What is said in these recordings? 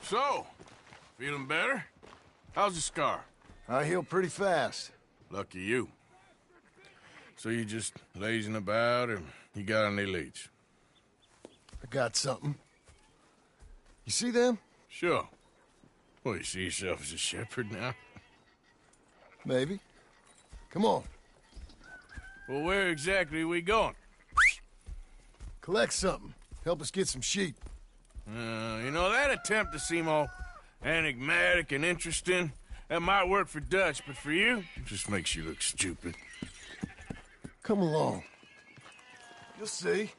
So, feeling better? How's the scar? I heal pretty fast. Lucky you. So you just lazing about, or you got any leads? I got something. You see them? Sure. Well, you see yourself as a shepherd now? Maybe. Come on. Well, where exactly are we going? Collect something. Help us get some sheep. You know, that attempt to seem all enigmatic and interesting, that might work for Dutch, but for you, it just makes you look stupid. Come along. You'll see.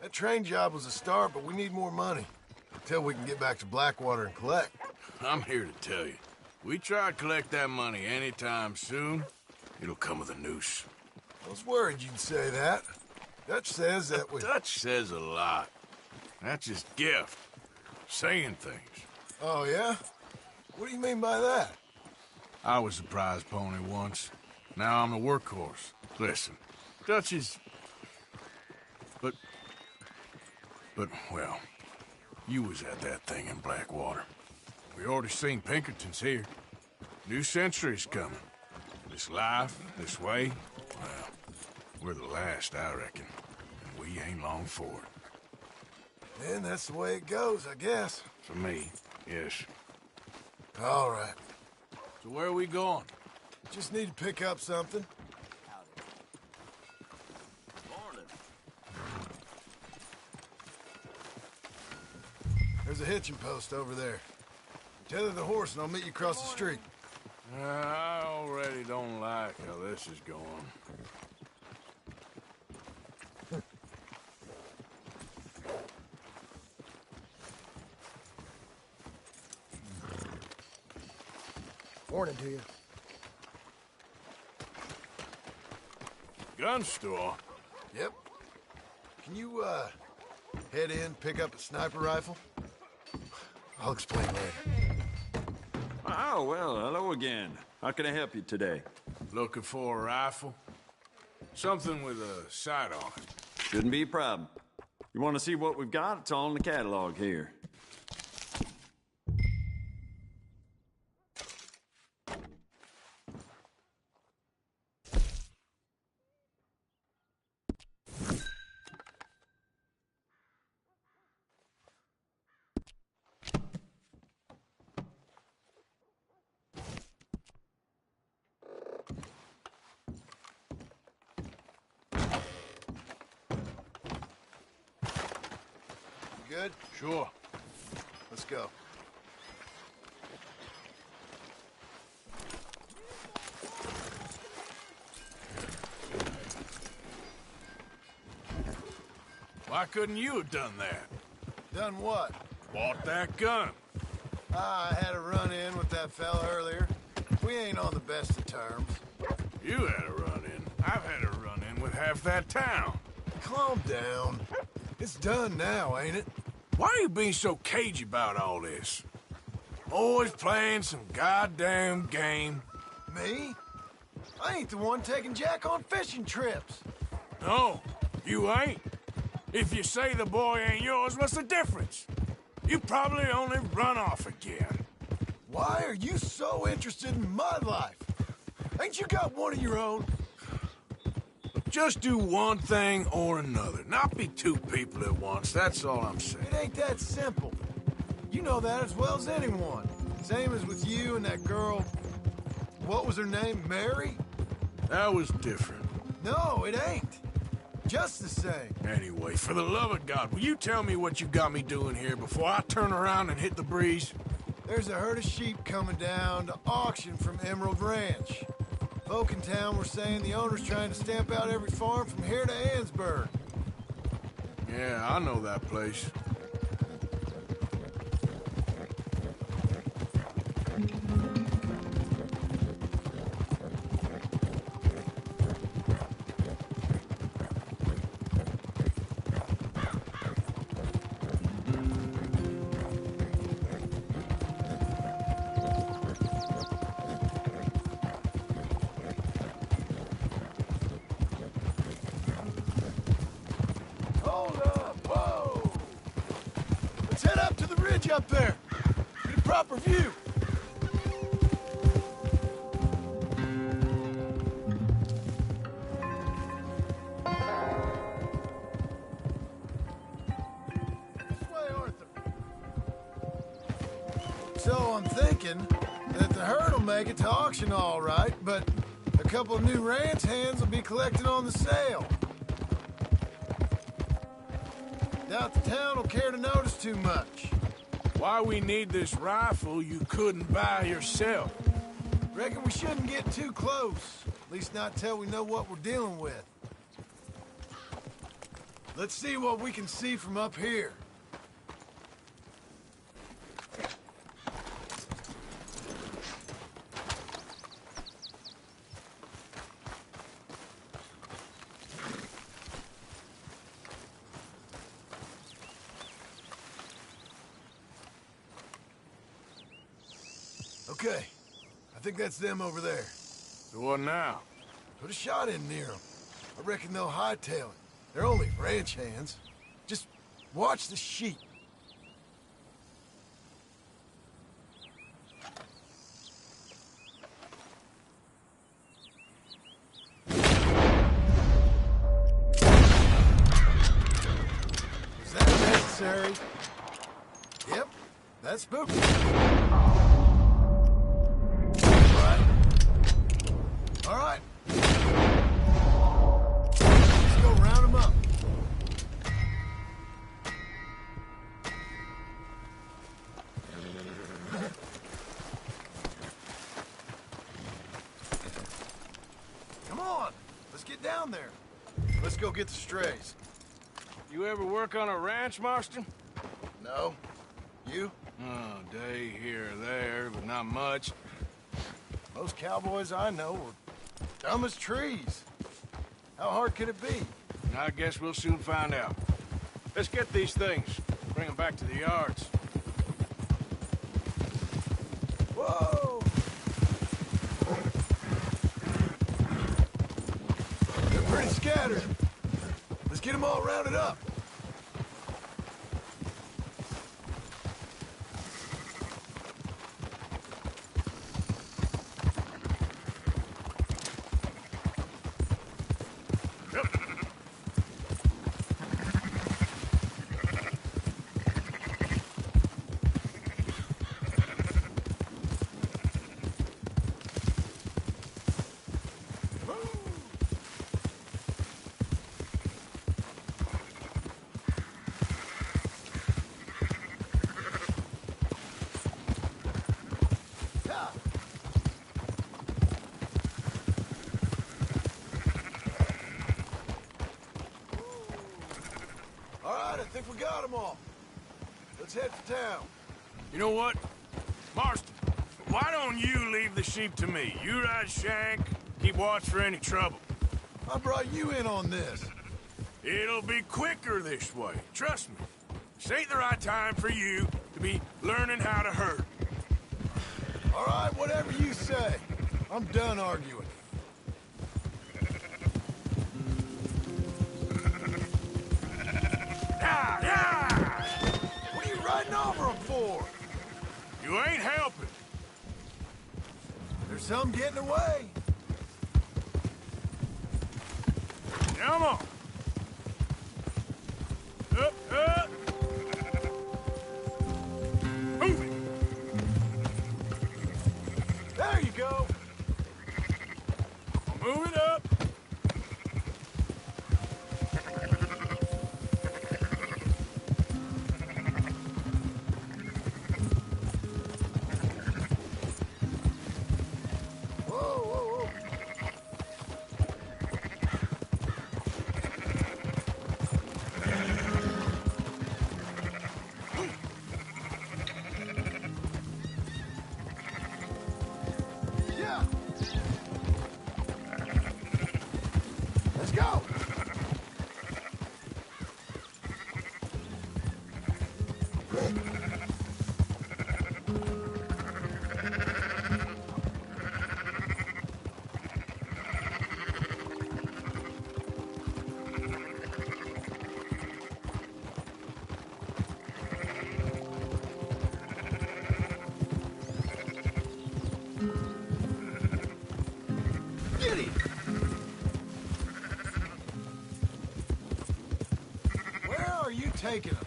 That train job was a start, but we need more money. Until we can get back to Blackwater and collect. I'm here to tell you, we try to collect that money anytime soon, it'll come with a noose. I was worried you'd say that. Dutch says that we... Dutch says a lot. That's his gift. Saying things. Oh, yeah? What do you mean by that? I was a prize pony once. Now I'm a workhorse. Listen, Dutch is... But, well, you was at that thing in Blackwater. We already seen Pinkertons here. New century's coming. This life, this way, well, we're the last, I reckon. And we ain't long for it. Then that's the way it goes, I guess. For me, yes. All right. So where are we going? Just need to pick up something. Morning. There's a hitching post over there. Tether the horse and I'll meet you across the street. I already don't like how this is going. Morning to you. Gun store? Yep. Can you, head in, pick up a sniper rifle? I'll explain later. Oh, well, hello again. How can I help you today? Looking for a rifle? Something with a sight on it. Shouldn't be a problem. You want to see what we've got? It's all in the catalog here. Good? Sure. Let's go. Why couldn't you have done that? Done what? Bought that gun. I had a run-in with that fella earlier. We ain't on the best of terms. You had a run-in. I've had a run-in with half that town. Calm down. It's done now, ain't it? Why are you being so cagey about all this? Always playing some goddamn game. Me? I ain't the one taking Jack on fishing trips. No, you ain't. If you say the boy ain't yours, what's the difference? You probably only run off again. Why are you so interested in my life? Ain't you got one of your own? Just do one thing or another. Not be two people at once, that's all I'm saying. It ain't that simple. You know that as well as anyone. Same as with you and that girl... What was her name? Mary? That was different. No, it ain't. Just the same. Anyway, for the love of God, will you tell me what you got me doing here before I turn around and hit the breeze? There's a herd of sheep coming down to auction from Emerald Ranch. Folk in town were saying the owner's trying to stamp out every farm from here to Annesburg. Yeah, I know that place. Hold up, whoa! Let's head up to the ridge up there. Get a proper view. This way, Arthur. So I'm thinking that the herd will make it to auction all right, but a couple of new ranch hands will be collecting on the sale. Doubt the town will care to notice too much. Why we need this rifle you couldn't buy yourself? Reckon we shouldn't get too close. At least not till we know what we're dealing with. Let's see what we can see from up here. Okay, I think that's them over there. So what now? Put a shot in near them. I reckon they'll hightail it. They're only ranch hands. Just watch the sheep. Is that necessary? Yep, that's spooky. All right. Let's go round them up. Come on. Let's get down there. Let's go get the strays. You ever work on a ranch, Marston? No. You? Oh, day here or there, but not much. Most cowboys I know are dumb as trees. How hard could it be? I guess we'll soon find out. Let's get these things. Bring them back to the yards. Whoa! They're pretty scattered. Let's get them all rounded up. I think we got them all. Let's head for town. You know what? Marston, why don't you leave the sheep to me? You ride Shank, keep watch for any trouble. I brought you in on this. It'll be quicker this way, trust me. This ain't the right time for you to be learning how to herd. All right, whatever you say. I'm done arguing. What are you riding over them for? You ain't helping. There's some getting away. Come on. Up, up. Move it. There you go. Move it up. Let's go! taking them.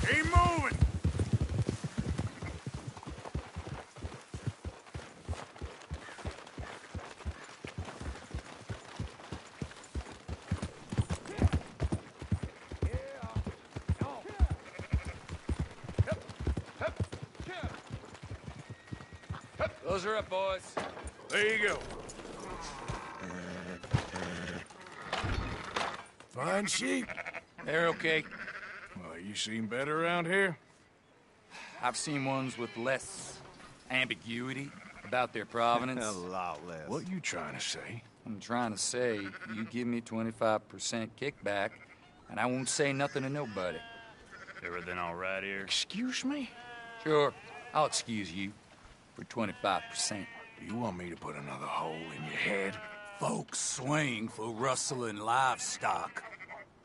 Keep moving! Those are up, boys. There you go. Fine sheep. They're okay. Well, you seen better around here? I've seen ones with less ambiguity about their provenance. A lot less. What you trying to say? I'm trying to say, you give me 25% kickback, and I won't say nothing to nobody. Everything all right here? Excuse me? Sure, I'll excuse you for 25%. Do you want me to put another hole in your head? Folks swing for rustling livestock.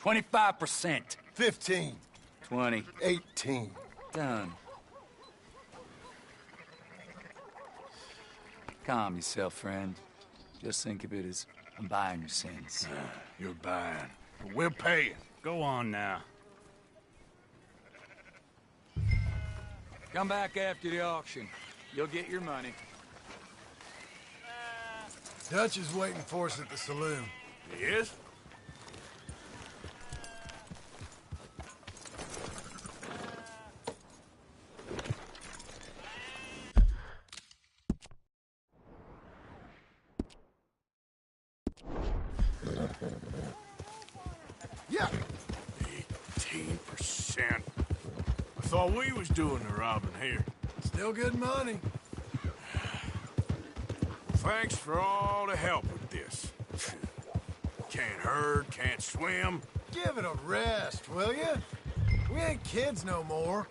25%. 15. 20. 18. Done. Calm yourself, friend. Just think of it as I'm buying your sins. You're buying. But we're paying. Go on now. Come back after the auction. You'll get your money. Dutch is waiting for us at the saloon. He is? Yeah. 18%. I thought we was doing the robbing here. Still good money. Thanks for all the help with this. Can't herd, can't swim. Give it a rest, will you? We ain't kids no more.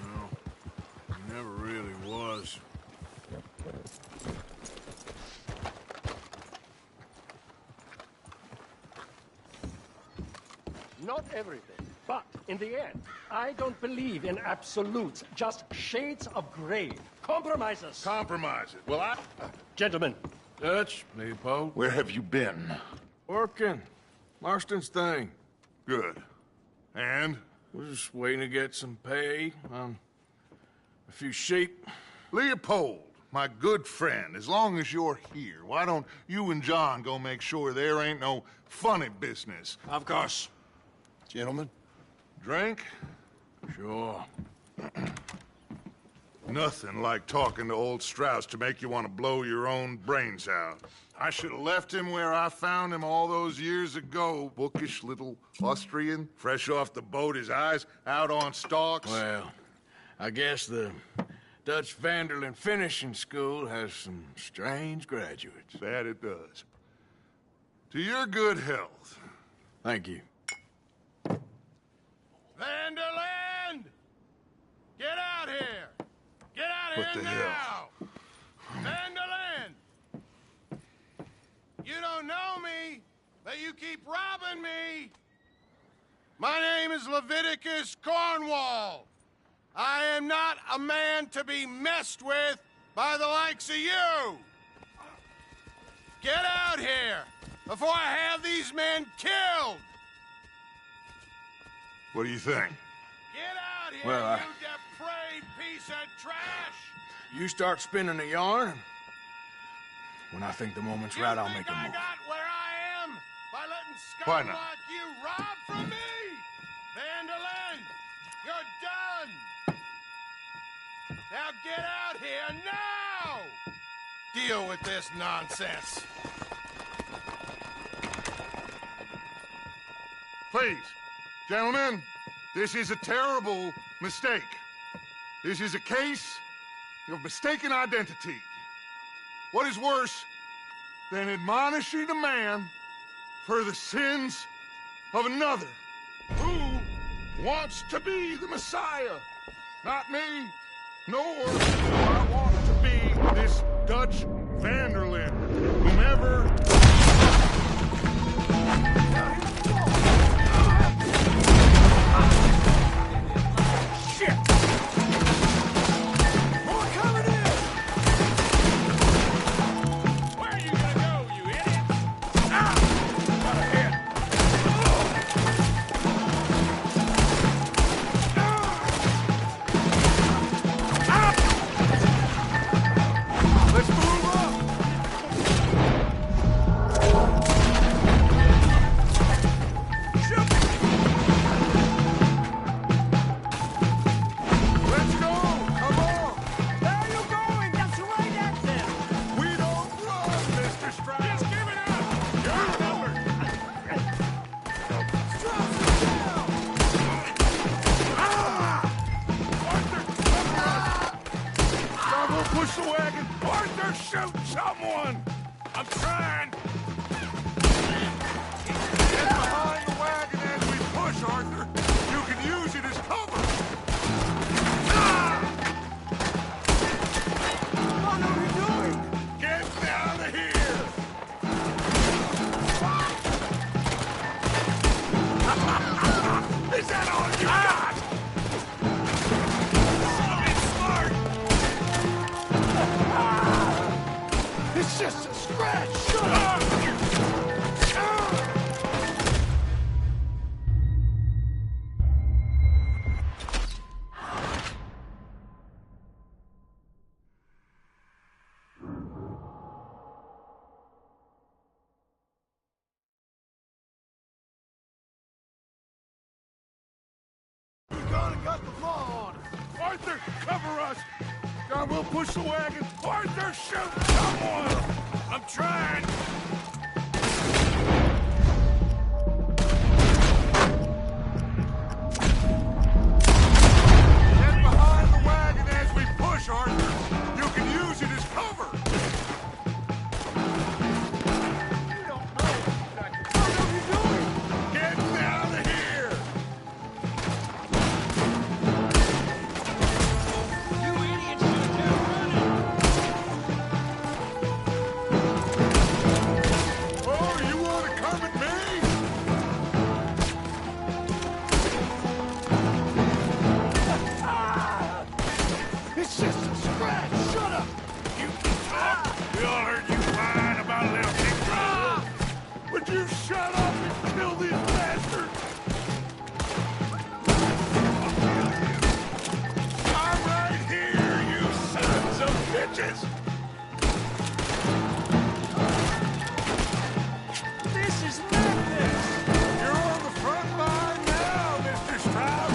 No, never really was. Not everything, but in the end, I don't believe in absolutes, just shades of gray. Compromises. Compromise it. Well, Gentlemen, Dutch, Leopold. Where have you been? Working. Marston's thing. Good. And? We're just waiting to get some pay on a few sheep. Leopold, my good friend, as long as you're here, why don't you and John go make sure there ain't no funny business? Of course. Gentlemen. Drink? Sure. Nothing like talking to old Strauss to make you want to blow your own brains out. I should have left him where I found him all those years ago. Bookish little Austrian, fresh off the boat, his eyes out on stalks. Well, I guess the Dutch Vanderlyn Finishing School has some strange graduates. That it does. To your good health. Thank you. Vanderland! Get out here! Get out What here the now! hell? Vanderland! You don't know me, but you keep robbing me! My name is Leviticus Cornwall. I am not a man to be messed with by the likes of you! Get out here before I have these men killed! What do you think? Get out here, Well, you depraved piece of trash! You start spinning the yarn. When I think the moment's right, I'll make a I move. got where I am by letting Why scum not? like you rob from me! Vanderlyn, you're done! Now get out here now! Deal with this nonsense. Please, gentlemen, this is a terrible mistake. This is a case of mistaken identity. What is worse than admonishing a man for the sins of another who wants to be the Messiah? Not me, nor do I want to be this Dutch Vanderlyn, whomever... Mr. Stroud! Just give it up! You're outnumbered! Arthur, cover us! Stroud will push the wagon! Arthur, shoot someone! I'm trying! Get behind the wagon as we push, Arthur! You can use it as cover! What are we doing? Get out of here! Is that all you got? It's smart! It's just a scratch! Shut up! Got the law on us. Arthur, cover us! John, we'll push the wagon. Arthur, shoot someone! I'm trying! Get behind the wagon as we push, Arthur! You can use it as cover! You don't know exactly. What are you doing? Get out of here! You shut up and kill these bastards! I'm right here, you sons of bitches! This is madness! You're on the front line now, Mr. Stroud!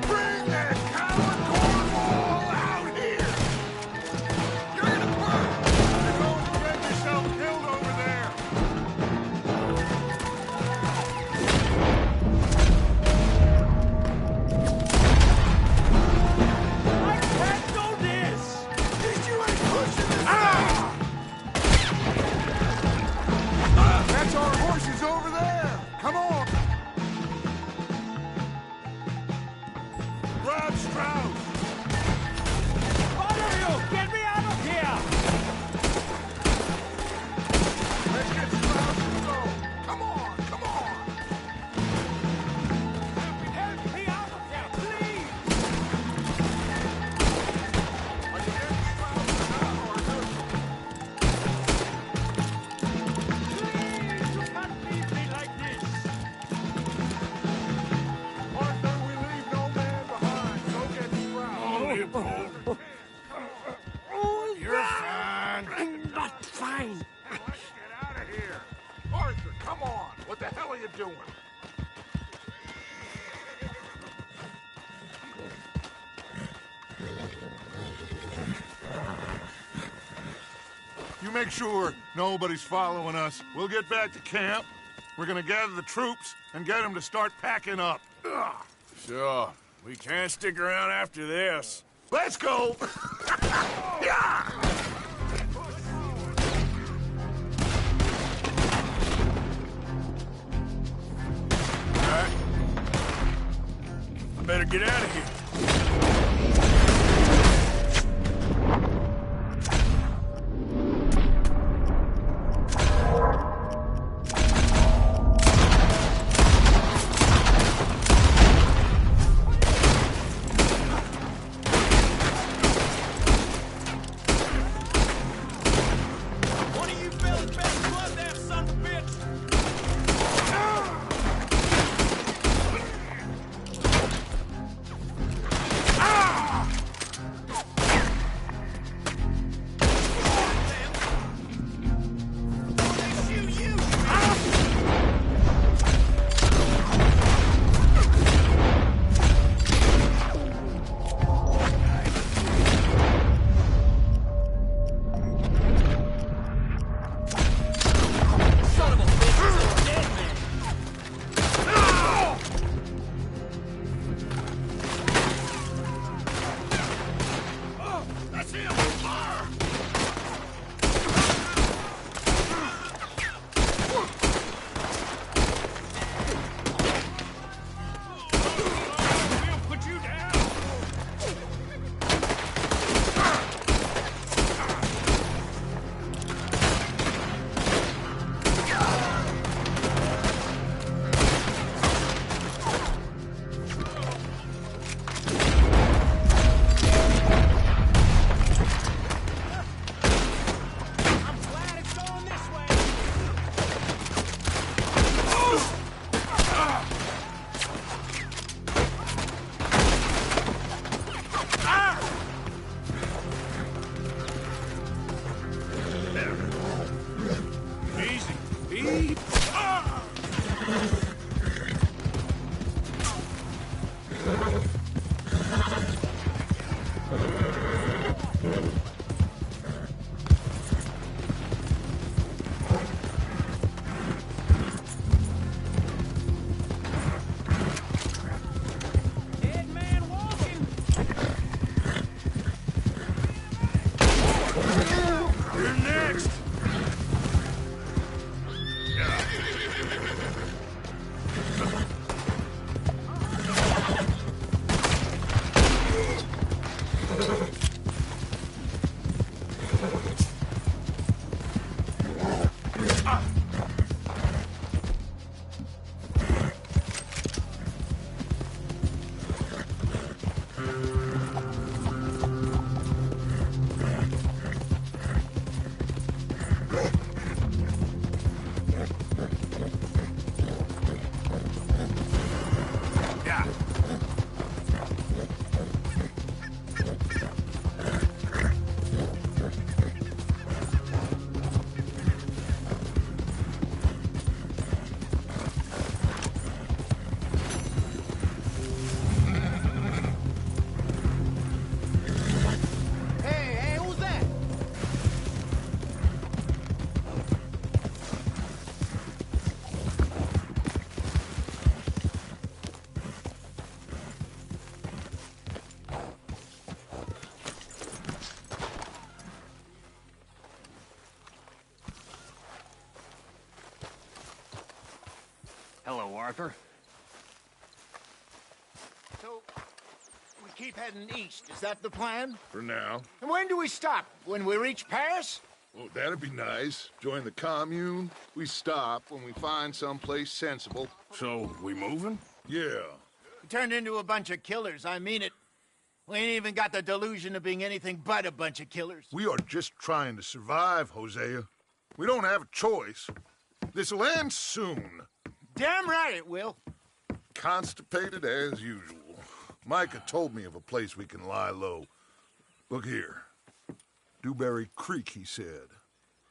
Bring that coward Cornwall out here! You're going to get yourself killed over there! I can't do this! You ain't pushing this! That's our horses over there! Come on! Grab Stroud! What are you? Get me out of here! Let's get Stroud to go! Come on, come on! Help me out of here, please! Are you getting Stroud now, Arthur? Please, you can't leave me like this! Arthur, we leave no man behind. Go get Stroud. You're fine. I'm not fine. Let's get out of here. Arthur, come on. What the hell are you doing? You make sure nobody's following us. We'll get back to camp. We're gonna gather the troops and get them to start packing up. Ugh. Sure. We can't stick around after this. Let's go! Yeah! All right. I better get out of here. Hello, Arthur. So, we keep heading east. Is that the plan? For now. And when do we stop? When we reach Paris? Oh, that'd be nice. Join the commune. We stop when we find someplace sensible. So, we moving? Yeah. We turned into a bunch of killers. I mean it. We ain't even got the delusion of being anything but a bunch of killers. We are just trying to survive, Hosea. We don't have a choice. This'll end soon. Damn right it will. Constipated as usual. Micah told me of a place we can lie low. Look here. Dewberry Creek, he said.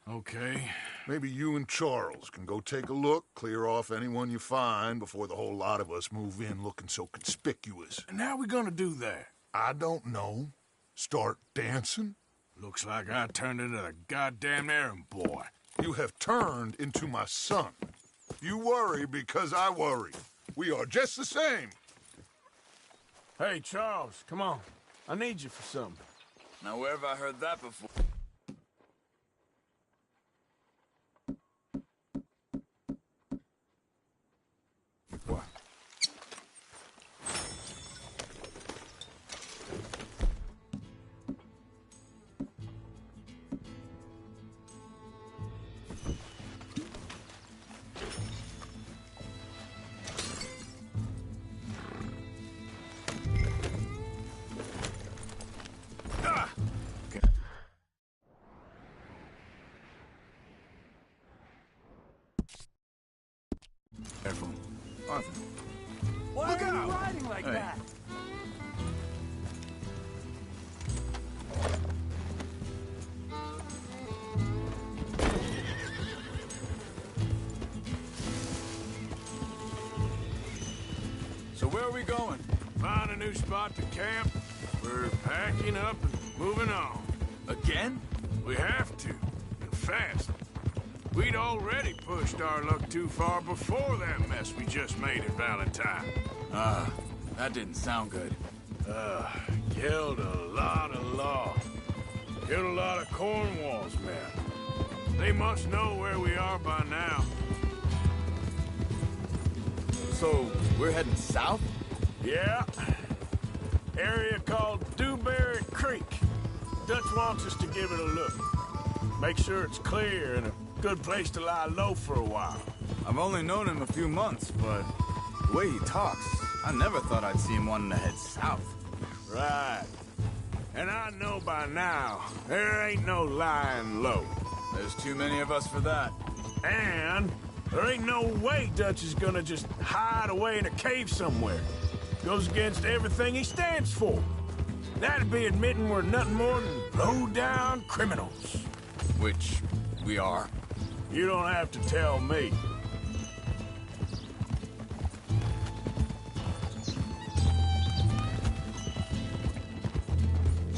Okay. Maybe you and Charles can go take a look, clear off anyone you find before the whole lot of us move in looking so conspicuous. And how we gonna do that? I don't know. Start dancing? Looks like I turned into the goddamn errand boy. You have turned into my son. You worry because I worry. We are just the same. Hey, Charles, come on. I need you for something. Now, where have I heard that before? What? Careful. Arthur. Why are you riding like that? So where are we going? Find a new spot to camp. We're packing up and moving on. Again? We have to, and fast. We'd already pushed our luck too far before that mess we just made at Valentine. That didn't sound good. Killed a lot of law. Killed a lot of Cornwall's men. They must know where we are by now. So, we're heading south? Yeah. Area called Dewberry Creek. Dutch wants us to give it a look. Make sure it's clear and a good place to lie low for a while. I've only known him a few months, but the way he talks, I never thought I'd see him wanting to head south. Right. And I know by now, there ain't no lying low. There's too many of us for that. And there ain't no way Dutch is gonna just hide away in a cave somewhere. Goes against everything he stands for. That'd be admitting we're nothing more than low-down criminals. Which we are. You don't have to tell me.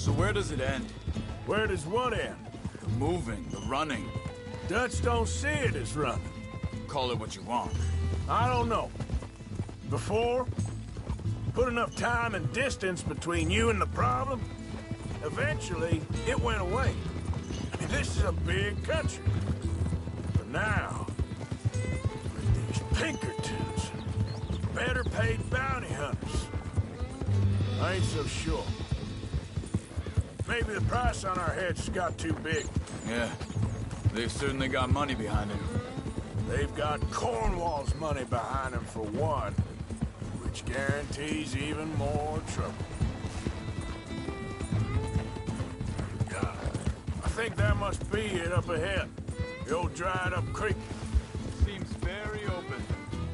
So where does it end? Where does what end? The moving, the running. Dutch don't see it as running. Call it what you want. I don't know. Before, put enough time and distance between you and the problem, eventually it went away. I mean, this is a big country. But now, with these Pinkertons, better paid bounty hunters, I ain't so sure. Maybe the price on our heads got too big. Yeah, they've certainly got money behind it. They've got Cornwall's money behind them for one, which guarantees even more trouble. God, I think that must be it up ahead. The old dried-up creek. Seems very open.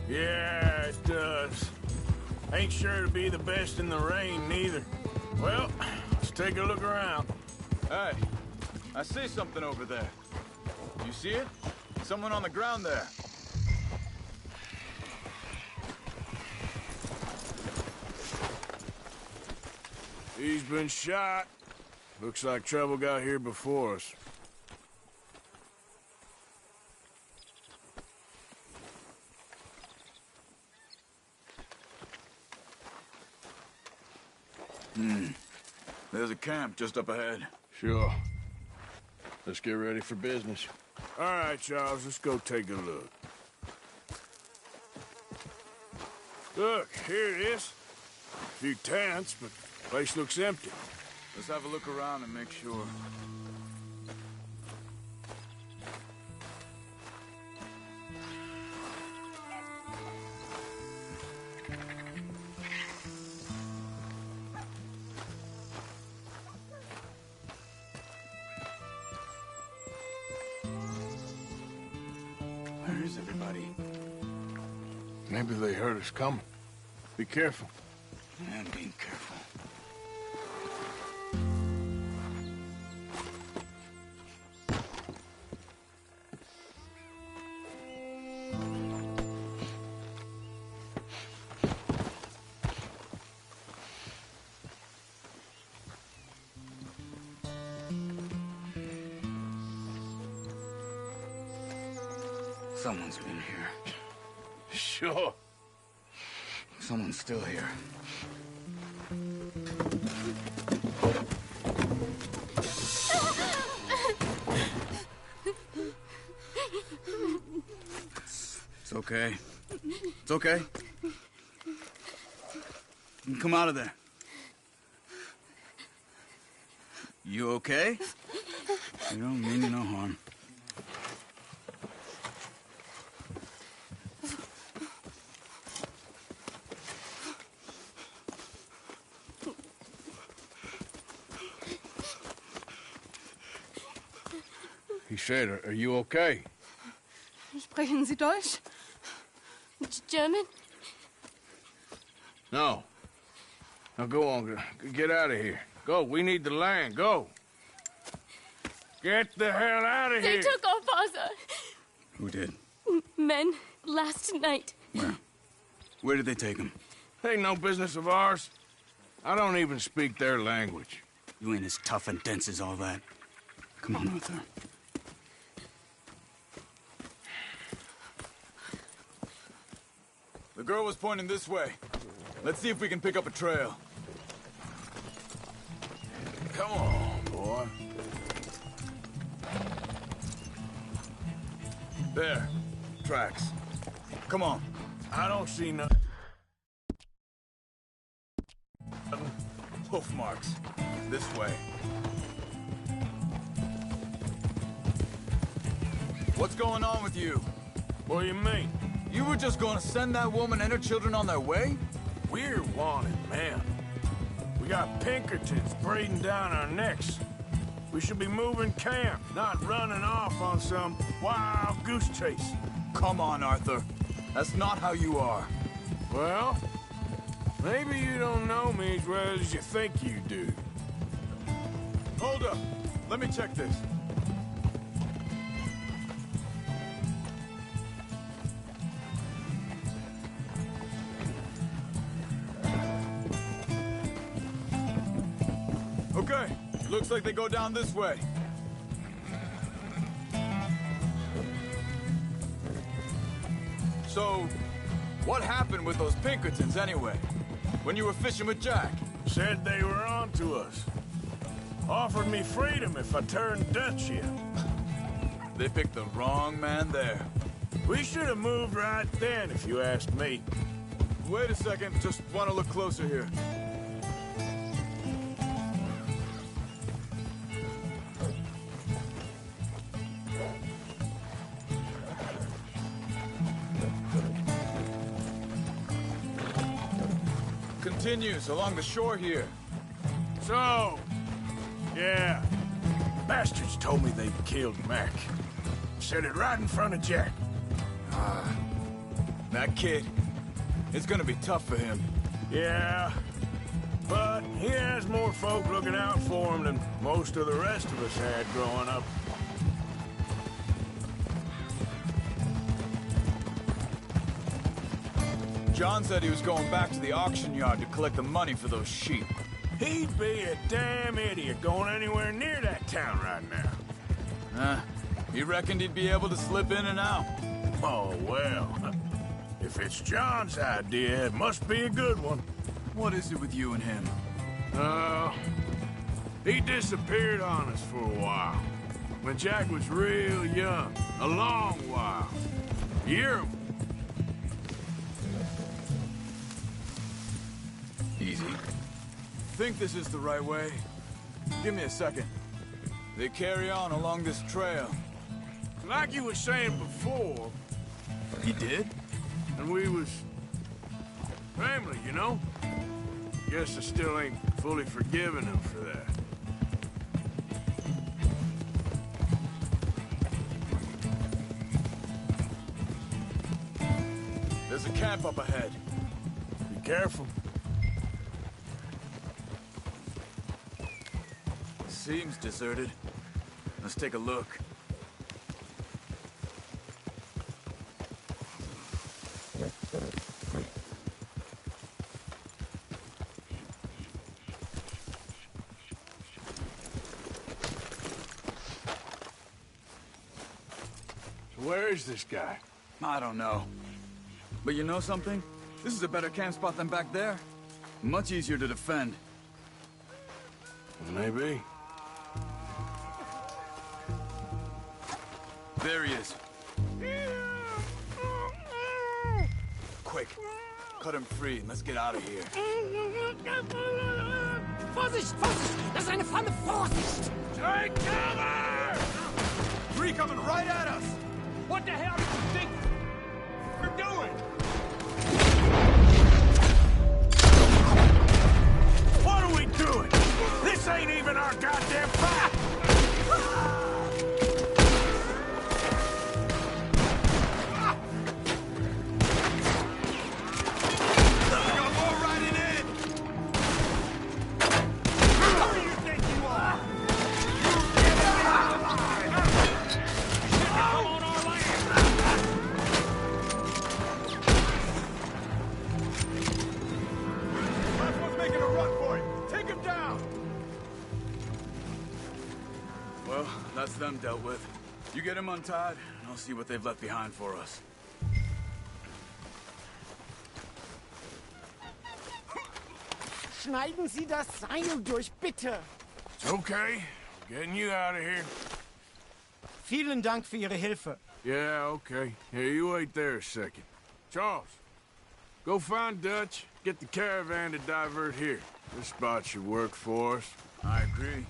Yeah, it does. Ain't sure to be the best in the rain, neither. Well, let's take a look around. Hey, I see something over there. You see it? Someone on the ground there. He's been shot. Looks like trouble got here before us. There's a camp just up ahead. Sure. Let's get ready for business. All right, Charles, let's go take a look. Look, here it is. A few tents, but the place looks empty. Let's have a look around and make sure. Where is everybody? Maybe they heard us coming. Be careful. I'm being careful. Someone's been here. Sure. Someone's still here. It's okay. It's okay. You can come out of there. You okay? You don't mean you no harm. He said, are you okay? Sprechen Sie Deutsch? German? No. Now go on, get out of here. Go, we need the land, go. Get the hell out of They here. took our father. Who did? Men last night. Where? Where did they take him? Ain't no business of ours. I don't even speak their language. You ain't as tough and dense as all that. Come on, Arthur. The girl was pointing this way. Let's see if we can pick up a trail. Come on, boy. There. Tracks. Come on. I don't see no... Hoof marks. This way. What's going on with you? What do you mean? You were just going to send that woman and her children on their way? We're wanted, man. We got Pinkertons breathing down our necks. We should be moving camp, not running off on some wild goose chase. Come on, Arthur. That's not how you are. Well, maybe you don't know me as well as you think you do. Hold up. Let me check this. Okay, Looks like they go down this way. So, what happened with those Pinkertons anyway? When you were fishing with Jack? Said they were on to us. Offered me freedom if I turned Dutch here. They picked the wrong man there. We should have moved right then, if you asked me. Wait a second, just want to look closer here. Continues along the shore here. So, yeah. Bastards told me they killed Mac. Said it right in front of Jack. That kid, it's gonna be tough for him. Yeah, but he has more folk looking out for him than most of the rest of us had growing up. John said he was going back to the auction yard to collect the money for those sheep. He'd be a damn idiot going anywhere near that town right now. He reckoned he'd be able to slip in and out. Oh, well. If it's John's idea, it must be a good one. What is it with you and him? He disappeared on us for a while. When Jack was real young. A long while. A year. Easy. Think this is the right way? Give me a second. They carry on along this trail. Like you were saying before, He did? and we was family, you know? Guess I still ain't fully forgiven him for that. There's a camp up ahead. Be careful. Seems deserted. Let's take a look. So where is this guy? I don't know. But you know something? This is a better camp spot than back there. Much easier to defend. Maybe. There he is. Quick. Cut him free and let's get out of here. Vorsicht, Vorsicht! Das ist eine Falle! Vorsicht! Take cover! Three coming right at us! What the hell do you think we're doing? What are we doing? This ain't even our goddamn fight! Well, that's them dealt with. You get him untied, and I'll see what they've left behind for us. Schneiden Sie das Seil durch, bitte! It's okay. Getting you out of here. Vielen Dank für Ihre Hilfe. Yeah, okay. Here, you wait there a second. Charles, go find Dutch. Get the caravan to divert here. This spot should work for us. I agree.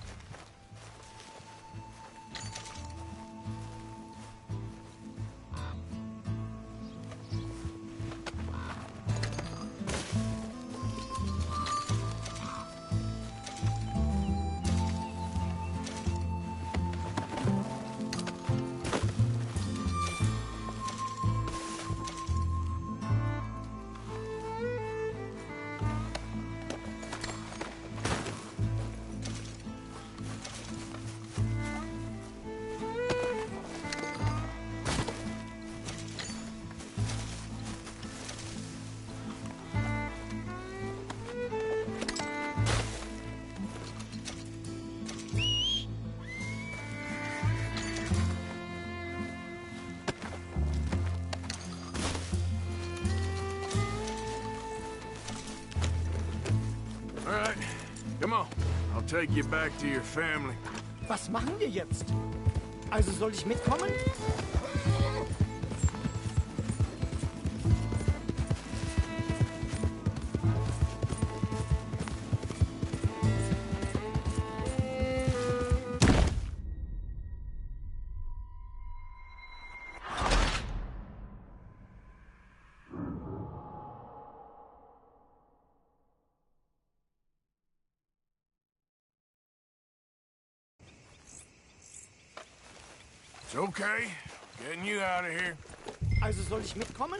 take you back to your family. Was machen wir jetzt? Also soll ich mitkommen? It's okay. Getting you out of here. Also soll ich mitkommen?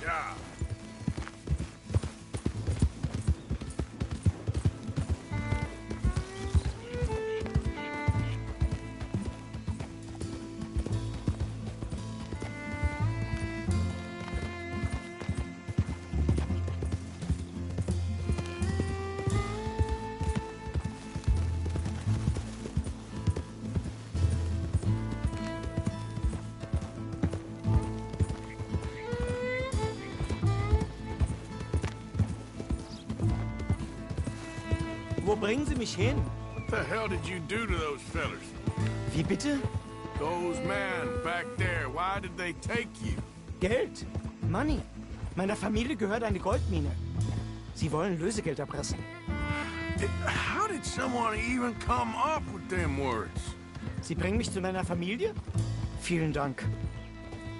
Ja. Wo bringen Sie mich hin? What the hell did you do to those fellers? Wie bitte? Those men back there, why did they take you? Geld. Money. Meiner Familie gehört eine Goldmine. Sie wollen Lösegeld erpressen. How did someone even come up with them words? Sie bringen mich zu meiner Familie? Vielen Dank.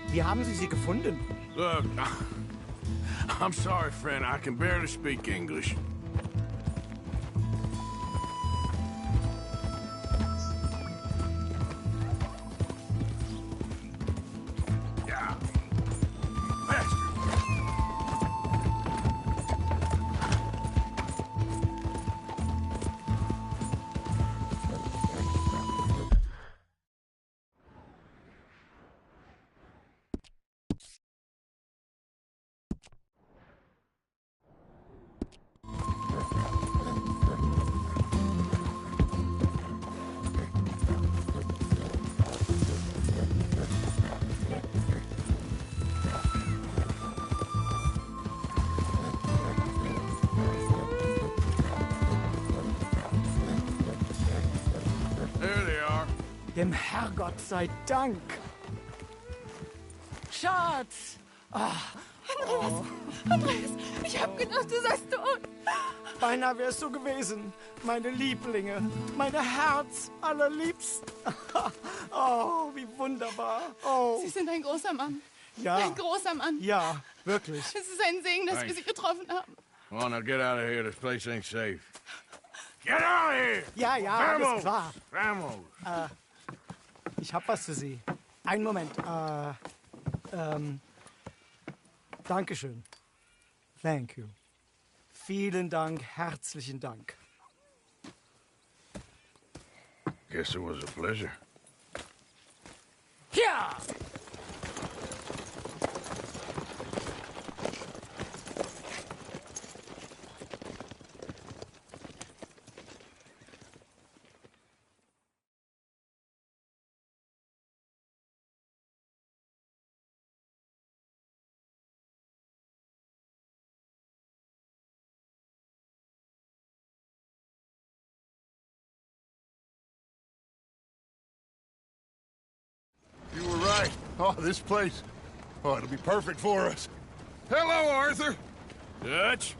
Wie haben Sie sie gefunden? Look, I'm sorry, friend. I can barely speak English. Yeah. Faster. There they are. Dem Herrgott sei Dank. Schatz! Andreas, ich hab gedacht, du seist tot. Beinahe wär's so gewesen. Meine Lieblinge, meine Herz allerliebsten. Oh, wie wunderbar. Oh. Sie sind ein großer Mann. Ja. Ein großer Mann. Ja, wirklich. Es ist ein Segen, dass wir Sie getroffen haben. Come on, now get out of here. This place ain't safe. Get out of here! Ja, ja, alles klar. Vamos! Ich hab was für Sie. Einen Moment. Dankeschön. Thank you. Vielen Dank, herzlichen Dank. Guess it was a pleasure. Ja! You were right. Oh, this place. Oh, it'll be perfect for us. Hello, Arthur. Dutch?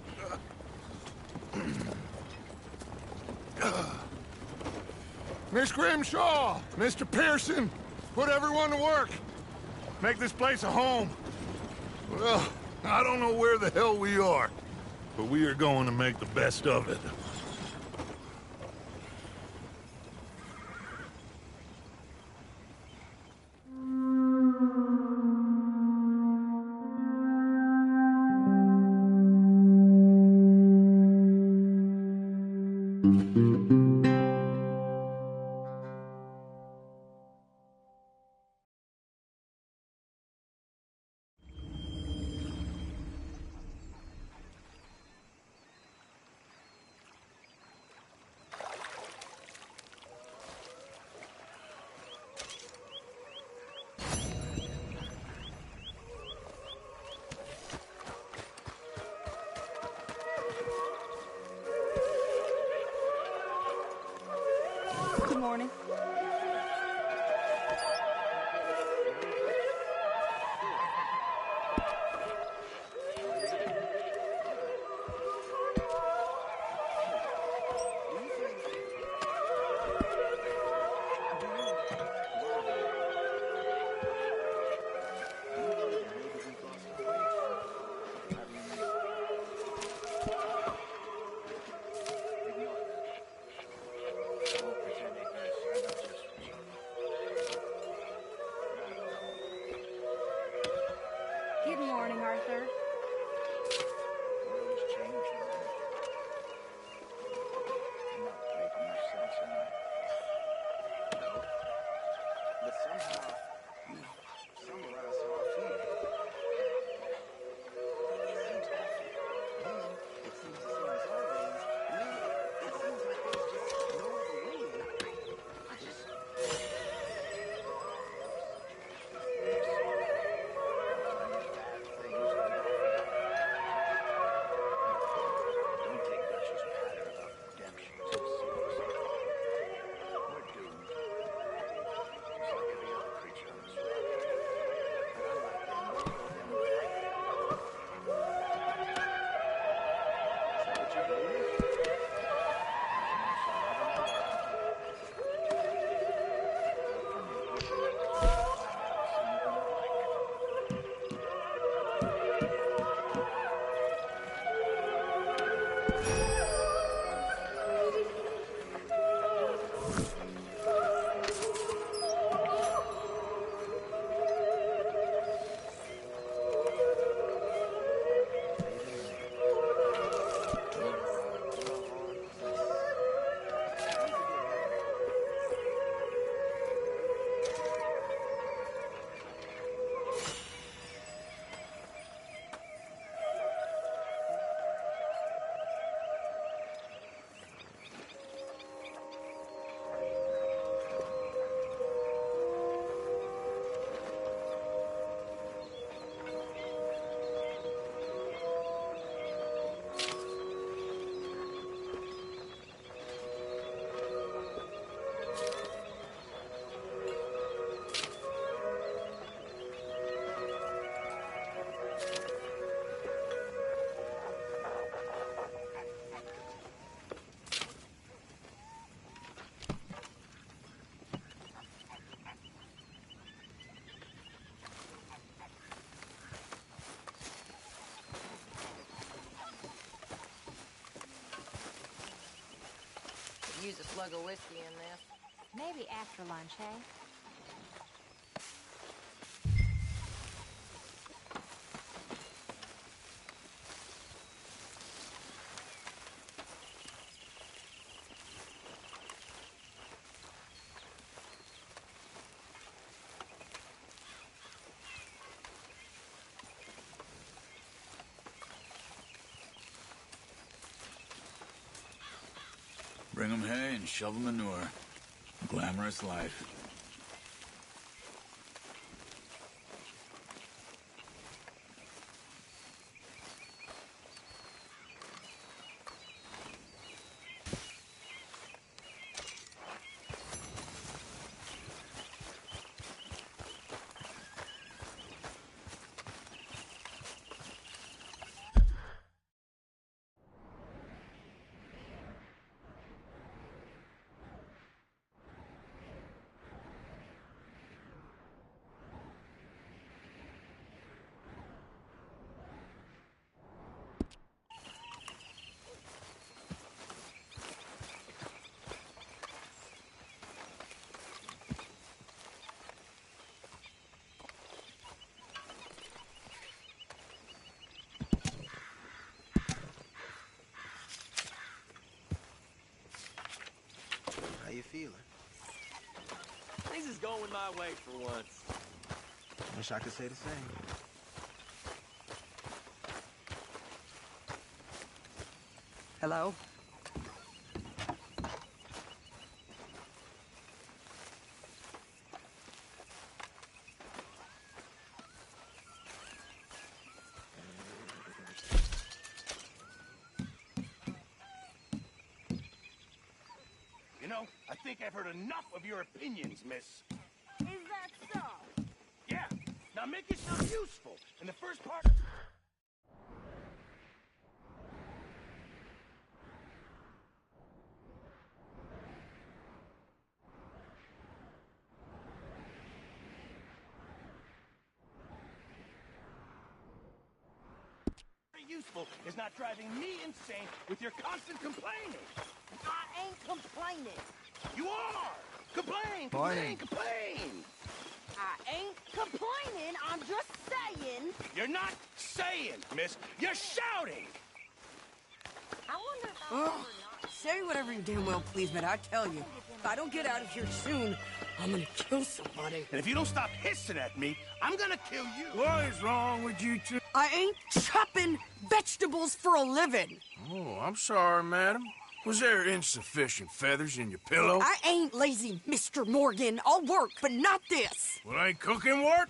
Miss Grimshaw, Mr. Pearson, put everyone to work. Make this place a home. Well, I don't know where the hell we are, but we are going to make the best of it. morning. Good morning, Arthur. But somehow, you summarize how I feel. It seems awful. Then, it seems the same as always. Then, it seems like there's just no other way. I just... Don't take Dutch's patter about redemption too seriously. We're doomed. Just like every other creature on this rock. But unlike them, we'll go them right. Is that what you believe? Use a slug of whiskey in this. Maybe after lunch, hey? Bring 'em hay and shovel manure. Glamorous life. How you feeling? Things is going my way for once. Wish I could say the same. Hello? You know, I think I've heard enough of your opinions, miss. Is that so? Yeah. Now make yourself useful. In the first part... useful is not driving me insane with your constant complaining. I ain't complaining. You are! Complain! Complain. Complain! I ain't complaining. I'm just saying. You're not saying, miss. You're shouting! I wonder if Oh, say whatever you damn well please, but I tell you, if I don't get out of here soon, I'm gonna kill somebody. And if you don't stop hissing at me, I'm gonna kill you. What is wrong with you two? I ain't chopping vegetables for a living. Oh, I'm sorry, madam. Was there insufficient feathers in your pillow? I ain't lazy, Mr. Morgan. I'll work, but not this. Well, ain't cooking work?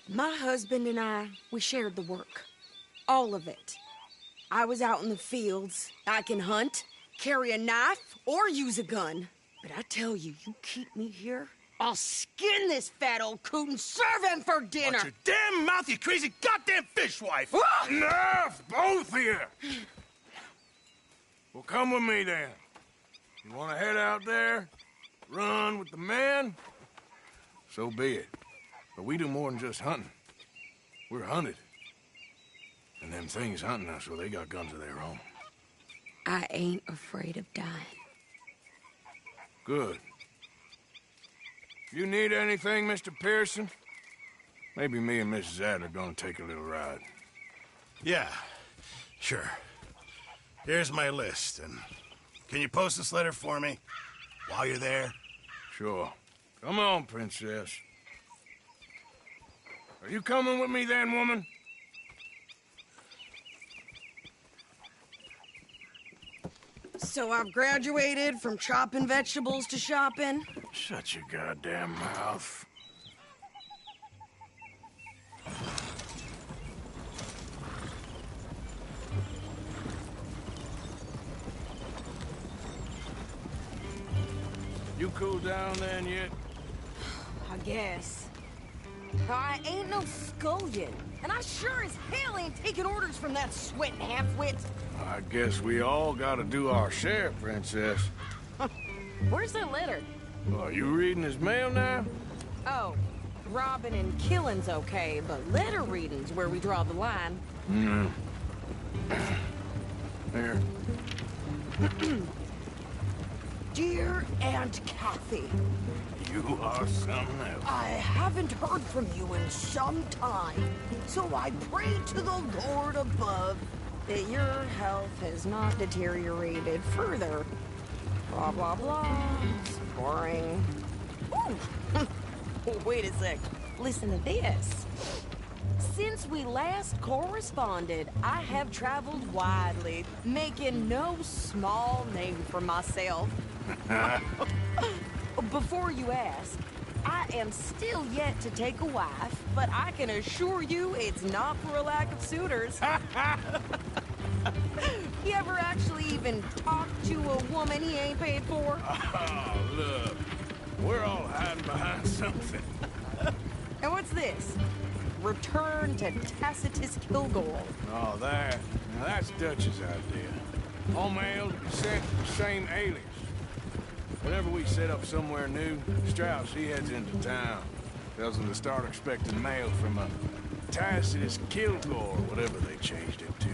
My husband and I, we shared the work. All of it. I was out in the fields. I can hunt, carry a knife, or use a gun. But I tell you, you keep me here, I'll skin this fat old coot and serve him for dinner. Watch your damn mouth, you crazy goddamn fishwife! Enough, both of you! Well, come with me, then. You want to head out there, run with the men? So be it. But we do more than just hunting. We're hunted. And them things hunting us, well, they got guns of their own. I ain't afraid of dying. Good. You need anything, Mr. Pearson? Maybe me and Mrs. Adler gonna take a little ride. Yeah, sure. Here's my list, and can you post this letter for me while you're there? Sure. Come on, Princess. Are you coming with me then, woman? So I've graduated from chopping vegetables to shopping? Shut your goddamn mouth. You cooled down then yet? I guess. I ain't no scullion, and I sure as hell ain't taking orders from that sweating half-wit. I guess we all gotta do our share, Princess. Where's that letter? Are you reading his mail now? Oh, robbing and killing's okay, but letter reading's where we draw the line. Here. Dear Aunt Kathy, You are something else. I haven't heard from you in some time, so I pray to the Lord above that your health has not deteriorated further. Blah, blah, blah. It's boring. Ooh. Wait a sec. Listen to this. Since we last corresponded, I have traveled widely, making no small name for myself. Before you ask, I am still yet to take a wife, but I can assure you it's not for a lack of suitors. You ever actually even talk to a woman he ain't paid for? Oh, look. We're all hiding behind something. And what's this? Return to Tacitus Kilgore. Oh, that. Now, that's Dutch's idea. All mail to be sent to the same alias. Whenever we set up somewhere new, Strauss, he heads into town. Tells them to start expecting mail from a Tacitus Kilgore, whatever they changed it to.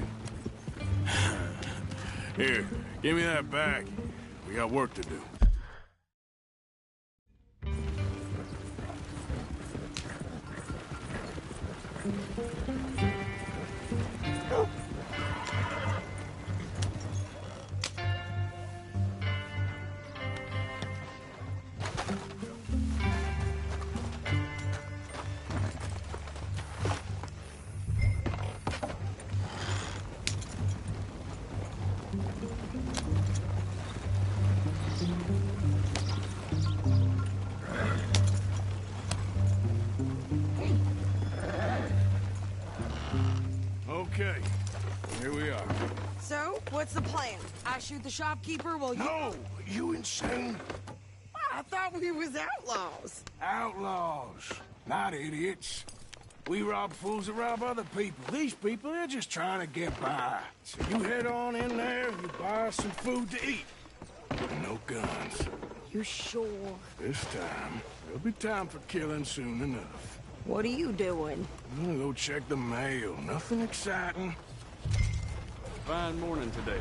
Here, give me that back. We got work to do. Okay, here we are. So, what's the plan? I shoot the shopkeeper while you... No! You insane? I thought we was outlaws. Outlaws, not idiots. We rob fools that rob other people. These people, they're just trying to get by. So you head on in there and you buy us some food to eat. No guns. You sure? This time, there'll be time for killing soon enough. What are you doing? I'm gonna go check the mail. Nothing exciting. Fine morning today.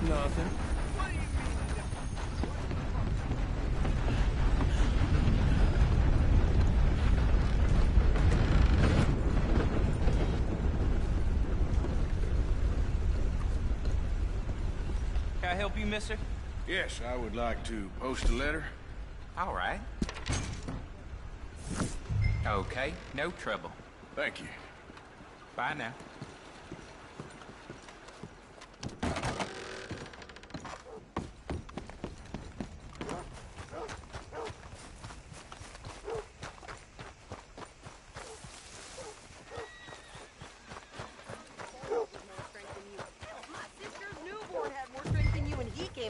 Nothing. Can I help you, mister? Yes, I would like to post a letter. All right. Okay, no trouble. Thank you. Bye now.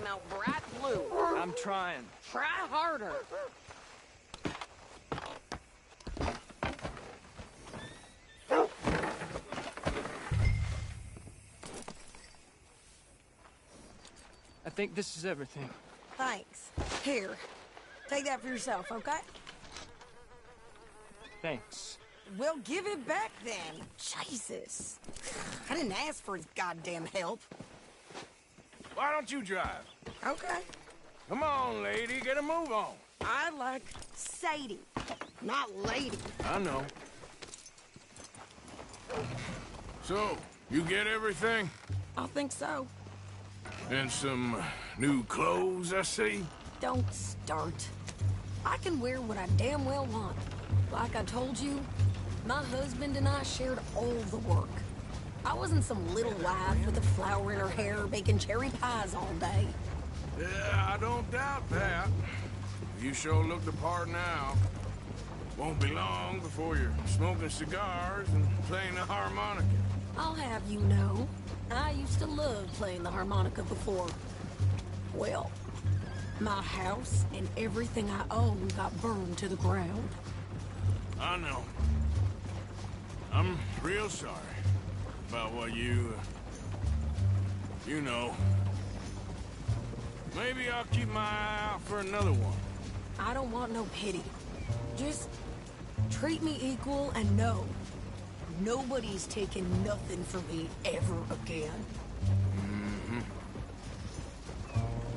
Out bright blue. I'm trying. Try harder. I think this is everything. Thanks. Here, take that for yourself, okay? Thanks. Well, give it back then. Jesus. I didn't ask for his goddamn help. Why don't you drive? Okay. Come on, lady, get a move on. I like Sadie, not lady. I know. So, you get everything? I think so. And some new clothes, I see? Don't start. I can wear what I damn well want. Like I told you, my husband and I shared all the work. I wasn't some little wife with a flower in her hair baking cherry pies all day. Yeah, I don't doubt that. You sure look the part now. Won't be long before you're smoking cigars and playing the harmonica. I'll have you know, I used to love playing the harmonica before. Well, my house and everything I own got burned to the ground. I know. I'm real sorry about what you know. Maybe I'll keep my eye out for another one. I don't want no pity. Just treat me equal and know nobody's taking nothing from me ever again. Mm-hmm.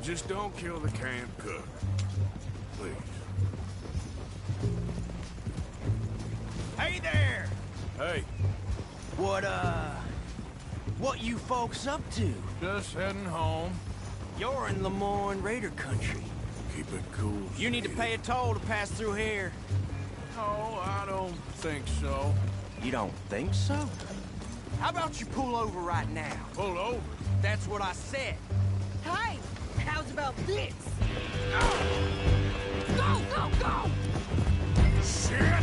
Just don't kill the camp cook. Please. Hey there! Hey. What you folks up to? Just heading home. You're in Lemoyne Raider country. Keep it cool. You need to pay a toll to pass through here. No, I don't think so. You don't think so? How about you pull over right now? Pull over? That's what I said. Hey, how's about this? Go, go, go! Shit!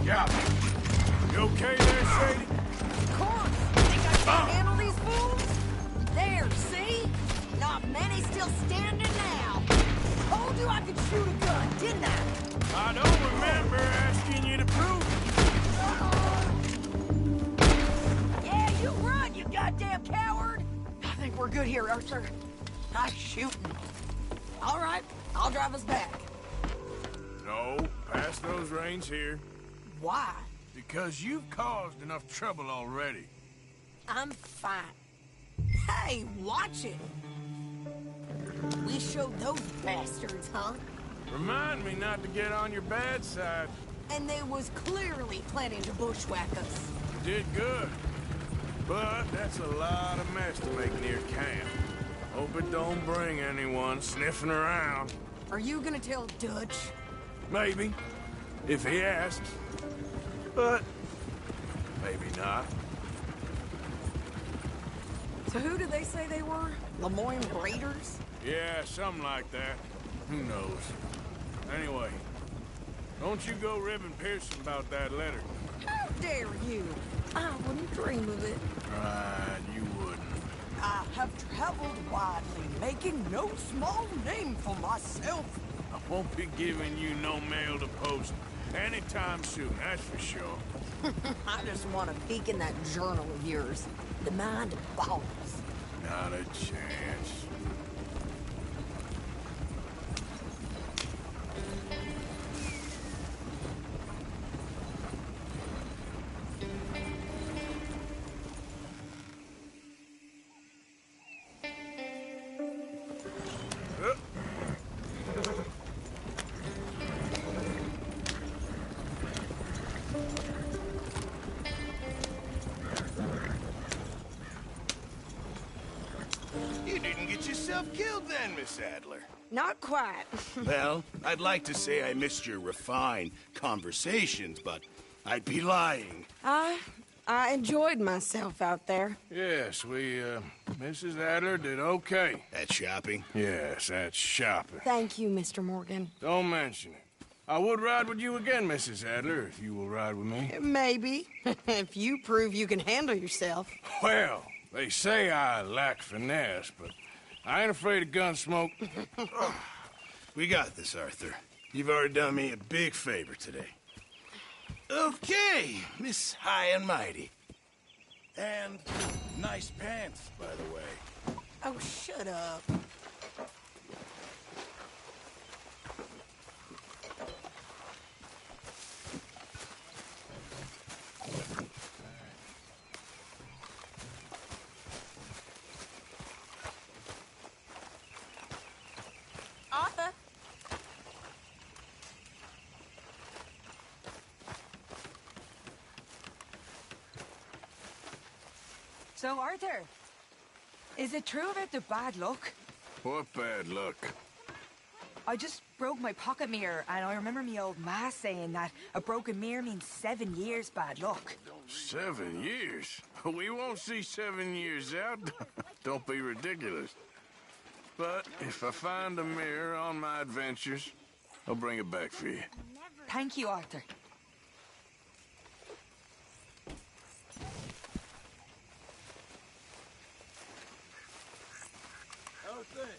Yeah. You okay there, Sadie? Of course. Think I can't handle these fools? There, see? Not many still standing now. Told you I could shoot a gun, didn't I? I don't remember asking you to prove it. Yeah, you run, you goddamn coward. I think we're good here, Arthur. I'm shooting. All right, I'll drive us back. No, pass those reins here. Why? Because you've caused enough trouble already. I'm fine. Hey, watch it. We showed those bastards, huh? Remind me not to get on your bad side. And they was clearly planning to bushwhack us. You did good. But that's a lot of mess to make near camp. Hope it don't bring anyone sniffing around. Are you gonna tell Dutch? Maybe, if he asks. But maybe not. So who did they say they were? Lemoyne Raiders? Yeah, something like that. Who knows? Anyway, don't you go ribbing Pearson about that letter. How dare you? I wouldn't dream of it. Right, you wouldn't. I have traveled widely, making no small name for myself. I won't be giving you no mail to post anytime soon, that's for sure. I just want to peek in that journal of yours. The Mind of Balls. Not a chance. You didn't get yourself killed then, Miss Adler. Not quite. Well, I'd like to say I missed your refined conversations, but I'd be lying. I enjoyed myself out there. Yes, Mrs. Adler did okay. At shopping? Yes, that's shopping. Thank you, Mr. Morgan. Don't mention it. I would ride with you again, Mrs. Adler, if you will ride with me. Maybe. If you prove you can handle yourself. Well, they say I lack finesse, but I ain't afraid of gun smoke. We got this, Arthur. You've already done me a big favor today. Okay, Miss High and Mighty. And nice pants, by the way. Oh, shut up. Arthur? So, Arthur, is it true about the bad luck? What bad luck? I just broke my pocket mirror, and I remember me old ma saying that a broken mirror means 7 years bad luck. 7 years? We won't see 7 years out. Don't be ridiculous. But if I find a mirror on my adventures, I'll bring it back for you. Thank you, Arthur. How's things?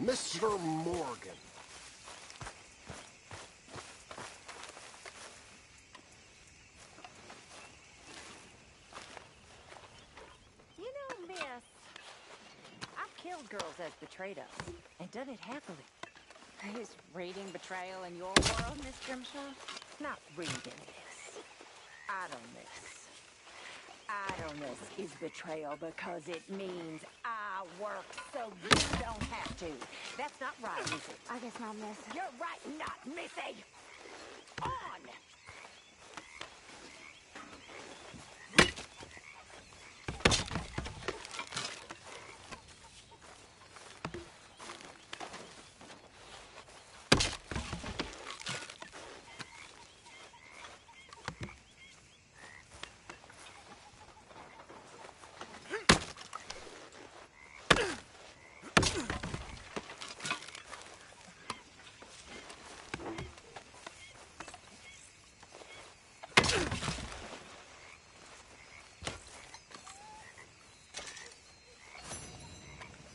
Mr. Morgan. You know, miss, I've killed girls as betrayed us, and done it happily. Is reading betrayal in your world, Miss Grimshaw? Not reading this. Idleness. Idleness is betrayal because it means I work so you don't have to. That's not right, is it? I guess not, miss. You're right, not missy. On!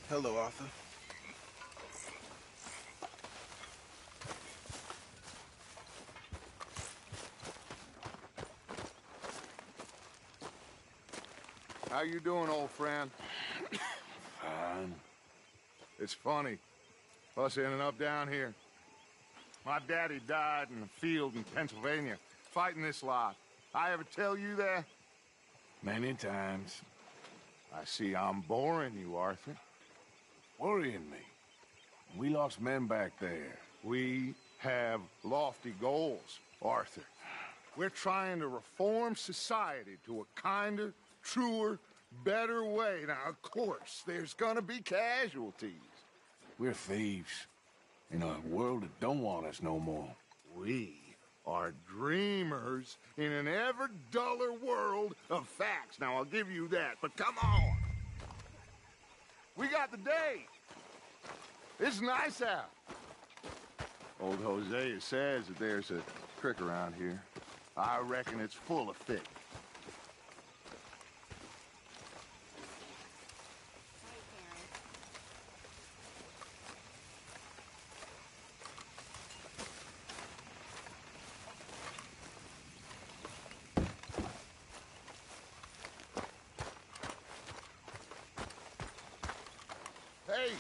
Hello, Arthur. How you doing, old friend? Fine. It's funny, us ending up down here. My daddy died in the field in Pennsylvania, fighting this lot. I ever tell you that? Many times. I see I'm boring you, Arthur. Worrying me. We lost men back there. We have lofty goals, Arthur. We're trying to reform society to a kinder, truer, better way. Now, of course, there's gonna be casualties. We're thieves in a world that don't want us no more. We are dreamers in an ever duller world of facts. Now, I'll give you that, but come on. We got the day. It's nice out. Old Hosea says that there's a creek around here. I reckon it's full of fish. Hey,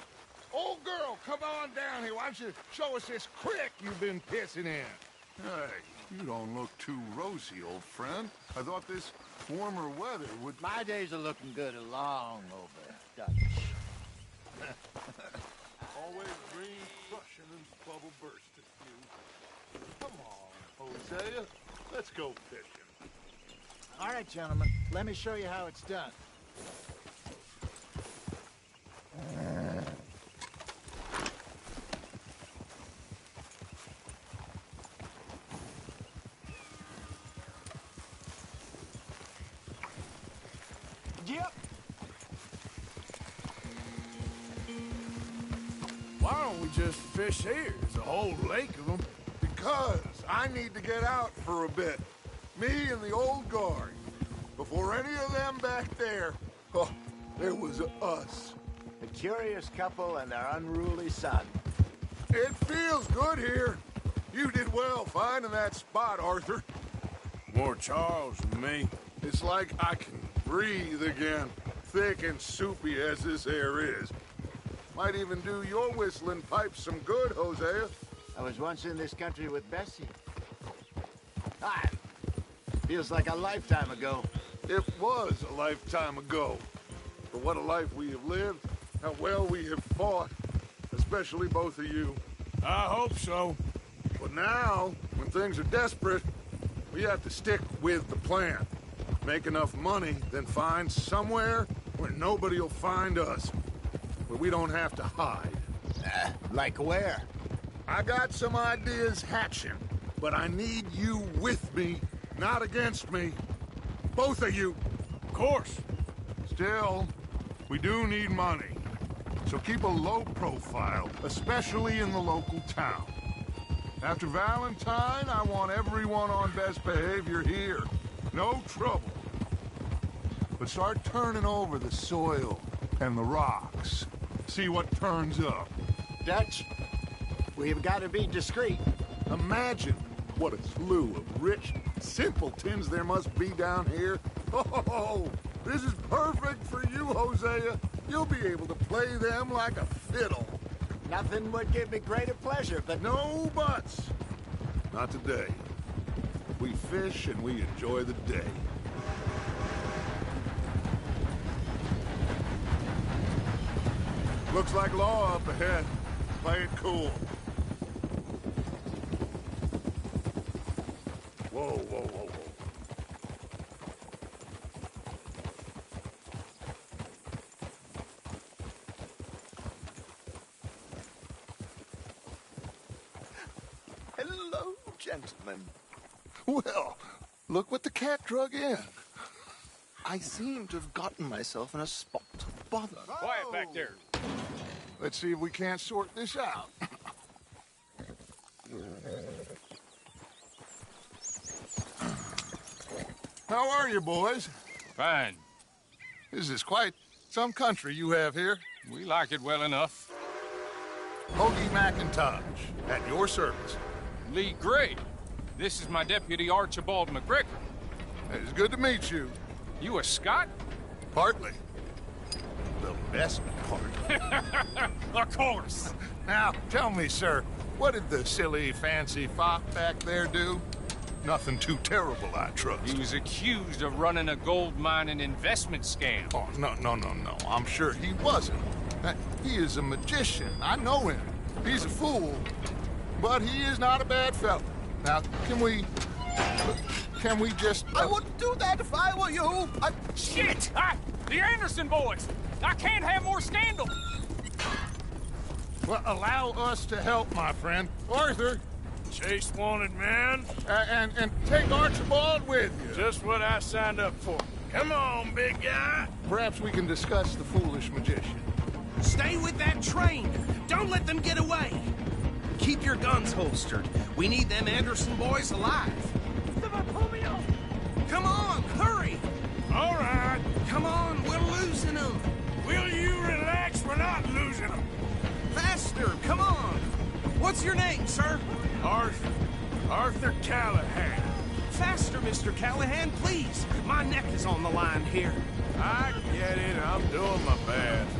old girl, come on down here. Why don't you show us this creek you've been pissing in? Hey, you don't look too rosy, old friend. I thought this warmer weather would... My days are looking good along over, Dutch. Always green crushing and bubble bursting, you. Come on, Hosea. Let's go fishing. All right, gentlemen. Let me show you how it's done. Yep. Why don't we just fish here? There's a whole lake of them. Because I need to get out for a bit. Me and the old guard. Before any of them back there, oh, there was us. The curious couple and their unruly son. It feels good here. You did well finding that spot, Arthur. More Charles than me. It's like I can breathe again, thick and soupy as this air is. Might even do your whistling pipes some good, Hosea. I was once in this country with Bessie. Ah, feels like a lifetime ago. It was a lifetime ago. But what a life we have lived, how well we have fought, especially both of you. I hope so. But now, when things are desperate, we have to stick with the plan. Make enough money, then find somewhere where nobody will find us. Where we don't have to hide. Like where? I got some ideas hatching, but I need you with me, not against me. Both of you. Of course. Still, we do need money. So keep a low profile, especially in the local town. After Valentine, I want everyone on best behavior here. No trouble. But start turning over the soil and the rocks. See what turns up. Dutch. We've got to be discreet. Imagine what a slew of rich simpletons there must be down here. Oh, this is perfect for you, Hosea. You'll be able to play them like a fiddle. Nothing would give me greater pleasure, but... No buts. Not today. We fish and we enjoy the day. Looks like law up ahead. Play it cool. Whoa, whoa, whoa, whoa. Hello, gentlemen. Well, look what the cat drug in. I seem to have gotten myself in a spot of bother. Quiet back there. Let's see if we can't sort this out. How are you, boys? Fine. This is quite some country you have here. We like it well enough. Hoagie McIntosh, at your service. Lee Gray. This is my deputy, Archibald McGregor. It's good to meet you. You a Scot? Partly. The best part. Of course. Now, tell me, sir, what did the silly, fancy fop back there do? Nothing too terrible, I trust. He was accused of running a gold mining investment scam. Oh, no. I'm sure he wasn't. He is a magician. I know him. He's a fool. But he is not a bad fellow. Now, can we just... I wouldn't do that if I were you. Shit! The Anderson boys! I can't have more scandal! Well, allow us to help, my friend. Arthur! Chase wanted man. And take Archibald with you. Just what I signed up for. Come on, big guy. Perhaps we can discuss the foolish magician. Stay with that train. Don't let them get away. Keep your guns holstered. We need them Anderson boys alive. Come on, hurry. All right. Come on, we're losing them. Will you relax? We're not losing them. Faster, come on. What's your name, sir? Arthur Callahan. Faster, Mr. Callahan, please. My neck is on the line here. I get it. I'm doing my best.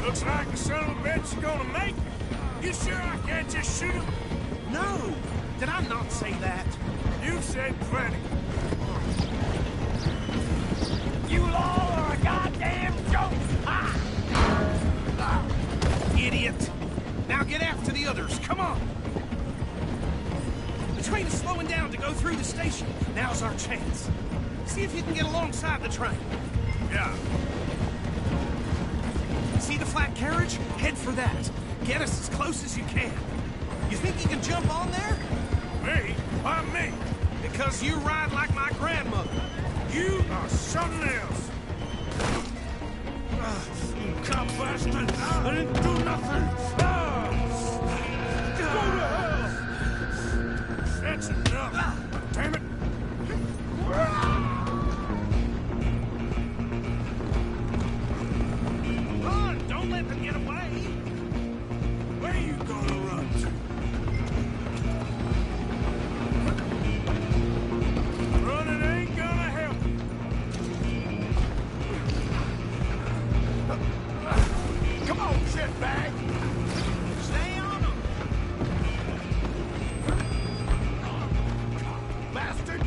Looks like the son of a bitch is gonna make it. You sure I can't just shoot him? No. Did I not say that? You've said plenty. You all are a goddamn joke! Idiot. Now get after the others. Come on. The train is slowing down to go through the station. Now's our chance. See if you can get alongside the train. Yeah. See the flat carriage? Head for that. Get us as close as you can. You think you can jump on there? Me? Why me? Because you ride like my grandmother. You are something else. You cop bastard! I didn't do nothing! Go to hell! That's enough! Damn it! Run! Don't let them get away! Where you gonna run to? Running ain't gonna help. Come on, shitbag. Stay on them! Bastard!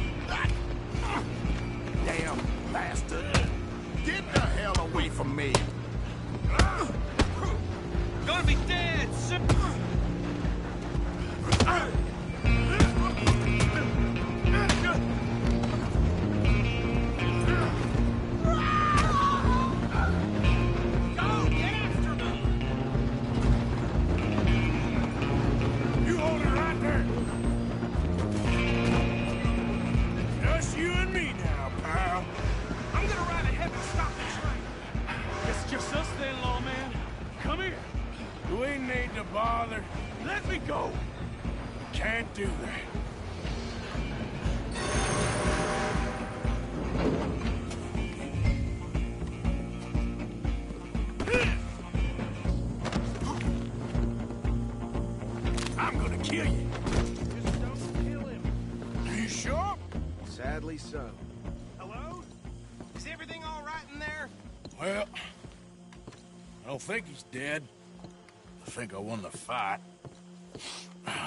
Damn bastard! Get the hell away from me! Gonna be dead! You hold it right there. Just you and me now, pal. I'm gonna ride ahead and stop the train. It's just us then, lawman. Come here. We need to bother. Let me go. Can't do that. kill you. Just don't kill him. Are you sure? Sadly so. Hello? Is everything all right in there? Well, I don't think he's dead. I think I won the fight.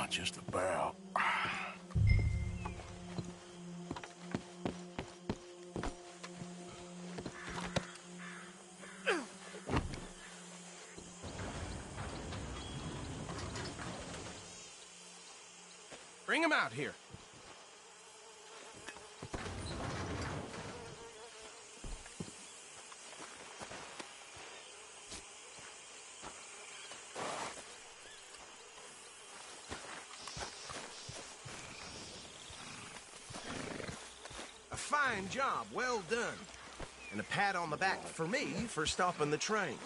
Just about. Bring him out here. A fine job, well done. And a pat on the back for me for stopping the train.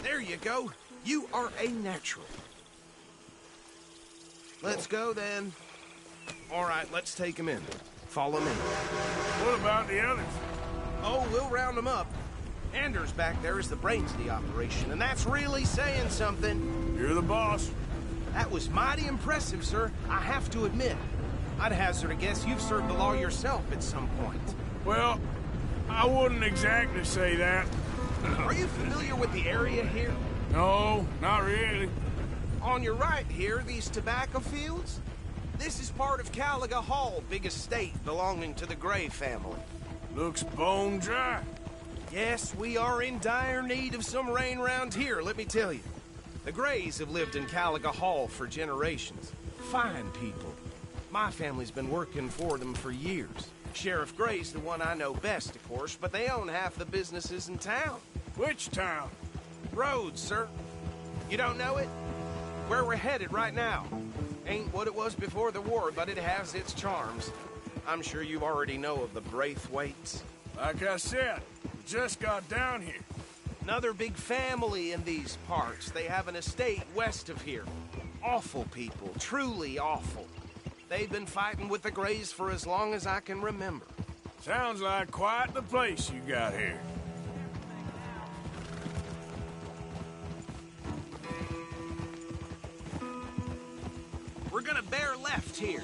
There you go. You are a natural. Let's go, then. All right, let's take him in. Follow me. What about the others? Oh, we'll round them up. Anders back there is the brains of the operation, and that's really saying something. You're the boss. That was mighty impressive, sir. I have to admit. I'd hazard a guess you've served the law yourself at some point. Well, I wouldn't exactly say that. Are you familiar with the area here? No, not really. On your right here, these tobacco fields? This is part of Caliga Hall, big estate belonging to the Gray family. Looks bone dry. Yes, we are in dire need of some rain round here, let me tell you. The Grays have lived in Caliga Hall for generations. Fine people. My family's been working for them for years. Sheriff Gray's the one I know best, of course, but they own half the businesses in town. Which town? Rhodes, sir. You don't know it? Where we're headed right now. Ain't what it was before the war, but it has its charms. I'm sure you already know of the Braithwaites. Like I said, we just got down here. Another big family in these parts. They have an estate west of here. Awful people, truly awful. They've been fighting with the Grays for as long as I can remember. Sounds like quite the place you got here. We're gonna bear left here.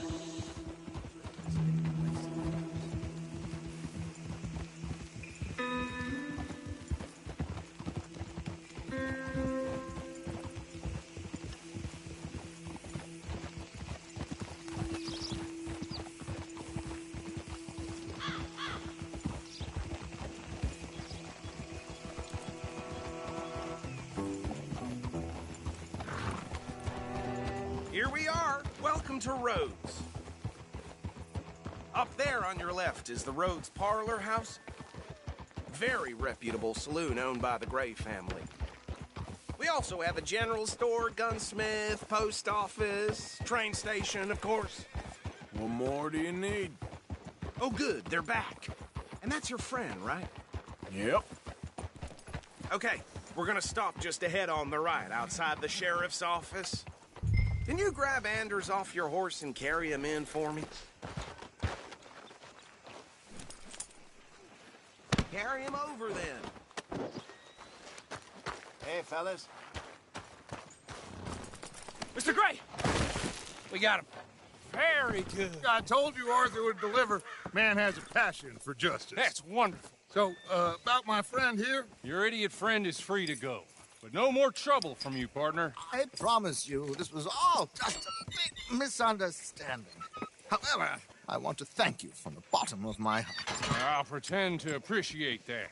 Here we are. Welcome to Rhodes. Up there on your left is the Rhodes Parlor House. Very reputable saloon owned by the Gray family. We also have a general store, gunsmith, post office, train station, of course. What more do you need? Oh, good. They're back. And that's your friend, right? Yep. Okay, we're gonna stop just ahead on the right, outside the sheriff's office. Can you grab Anders off your horse and carry him in for me? Carry him over, then. Hey, fellas. Mr. Gray! We got him. Very good. I told you Arthur would deliver. Man has a passion for justice. That's wonderful. So, about my friend here? Your idiot friend is free to go. But no more trouble from you, partner. I promise you, this was all just a big misunderstanding. However, I want to thank you from the bottom of my heart. I'll pretend to appreciate that.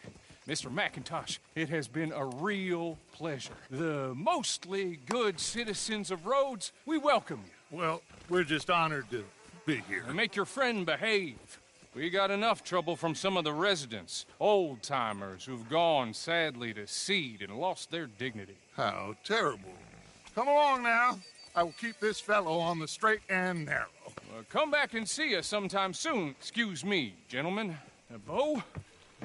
Mr. McIntosh, it has been a real pleasure. The mostly good citizens of Rhodes, we welcome you. Well, we're just honored to be here. And make your friend behave. We got enough trouble from some of the residents, old-timers who've gone, sadly, to seed and lost their dignity. How terrible. Come along now. I will keep this fellow on the straight and narrow. Well, come back and see us sometime soon. Excuse me, gentlemen. Bo,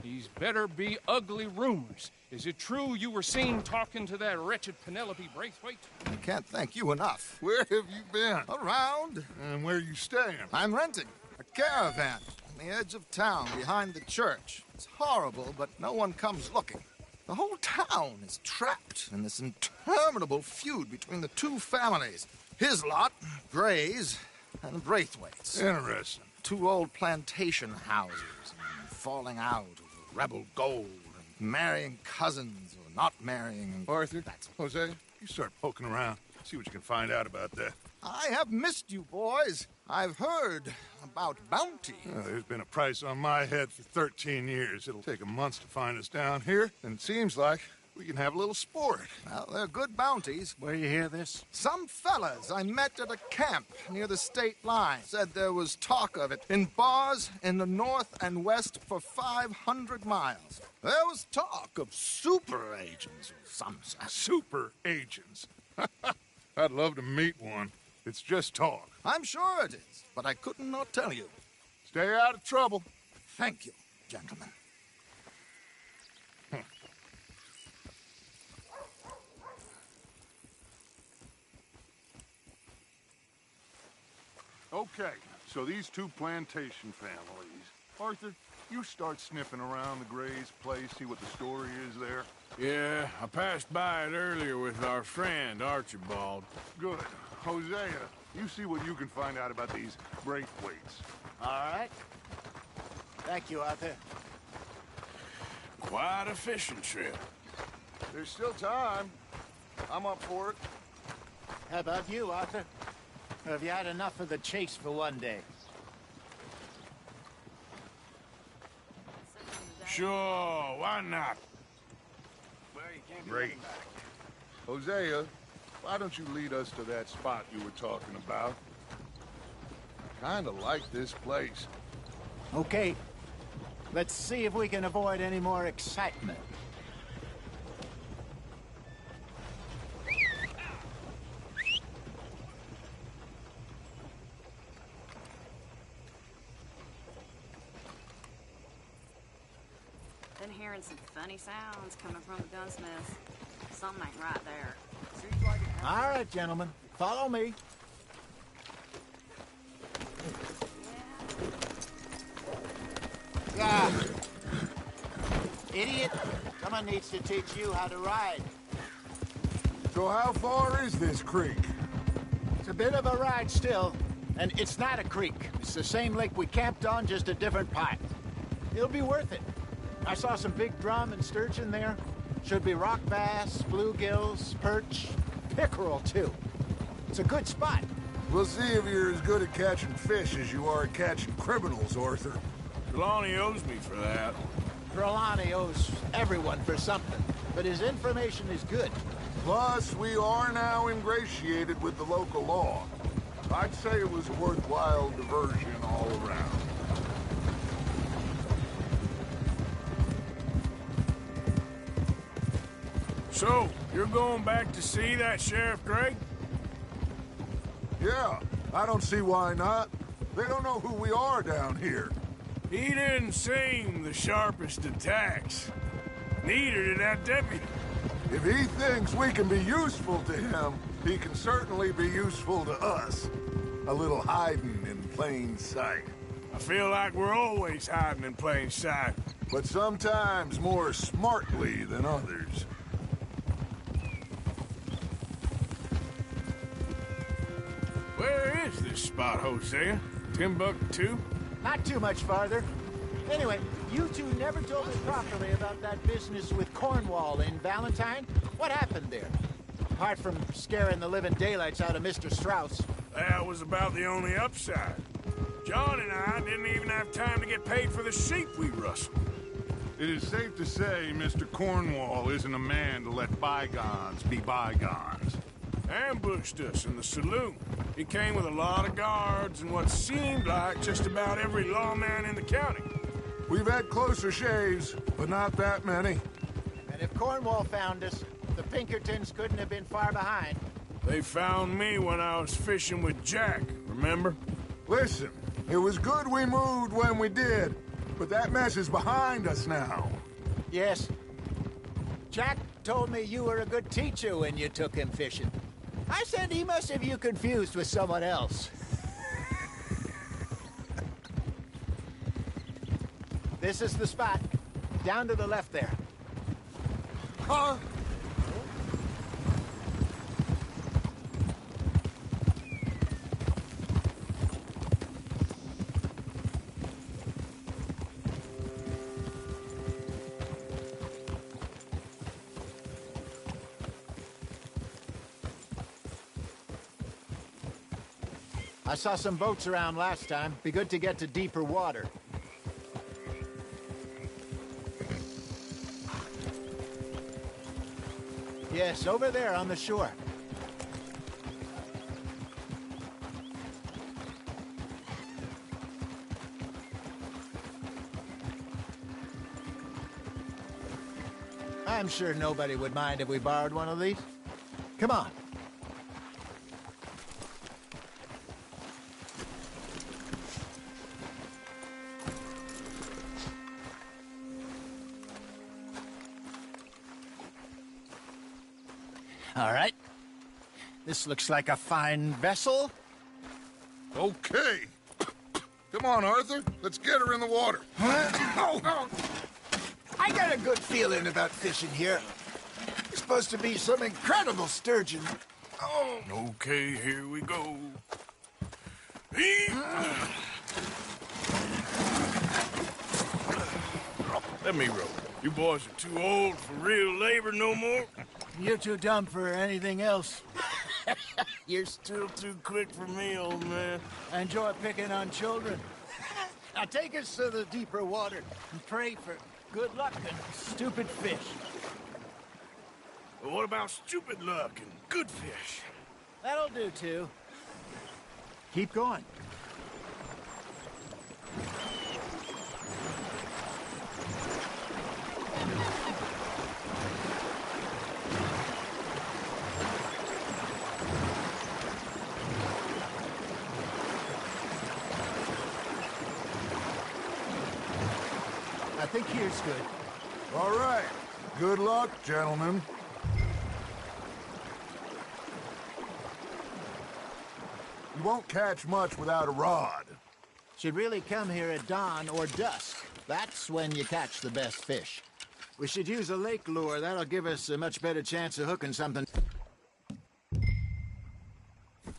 these better be ugly rumors. Is it true you were seen talking to that wretched Penelope Braithwaite? I can't thank you enough. Where have you been? Around. And where are you staying? I'm renting a caravan on the edge of town behind the church. It's horrible, but no one comes looking. The whole town is trapped in this interminable feud between the two families. His lot, Gray's and Braithwaite's. Interesting. 2 old plantation houses, and falling out over rebel gold, and marrying cousins or not marrying. Arthur, Jose, you start poking around. See what you can find out about that. I have missed you, boys. I've heard about bounty. There's been a price on my head for 13 years. It'll take 'em months to find us down here, and it seems like we can have a little sport. Well, they're good bounties. Where you hear this? Some fellas I met at a camp near the state line said there was talk of it in bars in the north and west for 500 miles. There was talk of super agents of some sort. Super agents? I'd love to meet one. It's just talk. I'm sure it is, but I couldn't not tell you. Stay out of trouble. Thank you, gentlemen. Okay, so these 2 plantation families. Arthur, you start sniffing around the Gray's place, see what the story is there. Yeah, I passed by it earlier with our friend, Archibald. Good. Hosea, you see what you can find out about these Braithwaites. All right. Thank you, Arthur. Quite a fishing trip. There's still time. I'm up for it. How about you, Arthur? Or have you had enough of the chase for one day? Sure, why not? Great. Hosea, why don't you lead us to that spot you were talking about? Kinda like this place. Okay. Let's see if we can avoid any more excitement. Been hearing some funny sounds coming from the gunsmiths. Something ain't right there. All right, gentlemen. Follow me. Ah. Idiot. Someone needs to teach you how to ride. So how far is this creek? It's a bit of a ride still. And it's not a creek. It's the same lake we camped on, just a different part. It'll be worth it. I saw some big drum and sturgeon there. Should be rock bass, bluegills, perch, pickerel, too. It's a good spot. We'll see if you're as good at catching fish as you are at catching criminals, Arthur. Trelawney owes me for that. Trelawney owes everyone for something, but his information is good. Plus, we are now ingratiated with the local law. I'd say it was a worthwhile diversion all around. So, you're going back to see that Sheriff Gray? Yeah, I don't see why not. They don't know who we are down here. He didn't seem the sharpest attacks. Neither did that deputy. If he thinks we can be useful to him, he can certainly be useful to us. A little hiding in plain sight. I feel like we're always hiding in plain sight. But sometimes more smartly than others. Where is this spot, Hosea? Timbuktu? Not too much farther. Anyway, you two never told us properly about that business with Cornwall in Valentine. What happened there? Apart from scaring the living daylights out of Mr. Strauss. That was about the only upside. John and I didn't even have time to get paid for the sheep we rustled. It is safe to say Mr. Cornwall isn't a man to let bygones be bygones. Ambushed us in the saloon. He came with a lot of guards and what seemed like just about every lawman in the county. We've had closer shaves, but not that many. And if Cornwall found us, the Pinkertons couldn't have been far behind. They found me when I was fishing with Jack, remember? Listen, it was good we moved when we did, but that mess is behind us now. Yes. Jack told me you were a good teacher when you took him fishing. I said he must have you confused with someone else. This is the spot. Down to the left there. Huh? I saw some boats around last time. Be good to get to deeper water. Yes, over there on the shore. I'm sure nobody would mind if we borrowed one of these. Come on. All right. This looks like a fine vessel. Okay. Come on, Arthur. Let's get her in the water. I got a good feeling about fishing here. It's supposed to be some incredible sturgeon. Oh. Okay, here we go. Let me row. You boys are too old for real labor no more. You're too dumb for anything else. You're still too quick for me, old man. I enjoy picking on children. Now take us to the deeper water and pray for good luck and stupid fish. Well, what about stupid luck and good fish? That'll do, too. Keep going. I think here's good. All right. Good luck, gentlemen. You won't catch much without a rod. Should really come here at dawn or dusk. That's when you catch the best fish. We should use a lake lure. That'll give us a much better chance of hooking something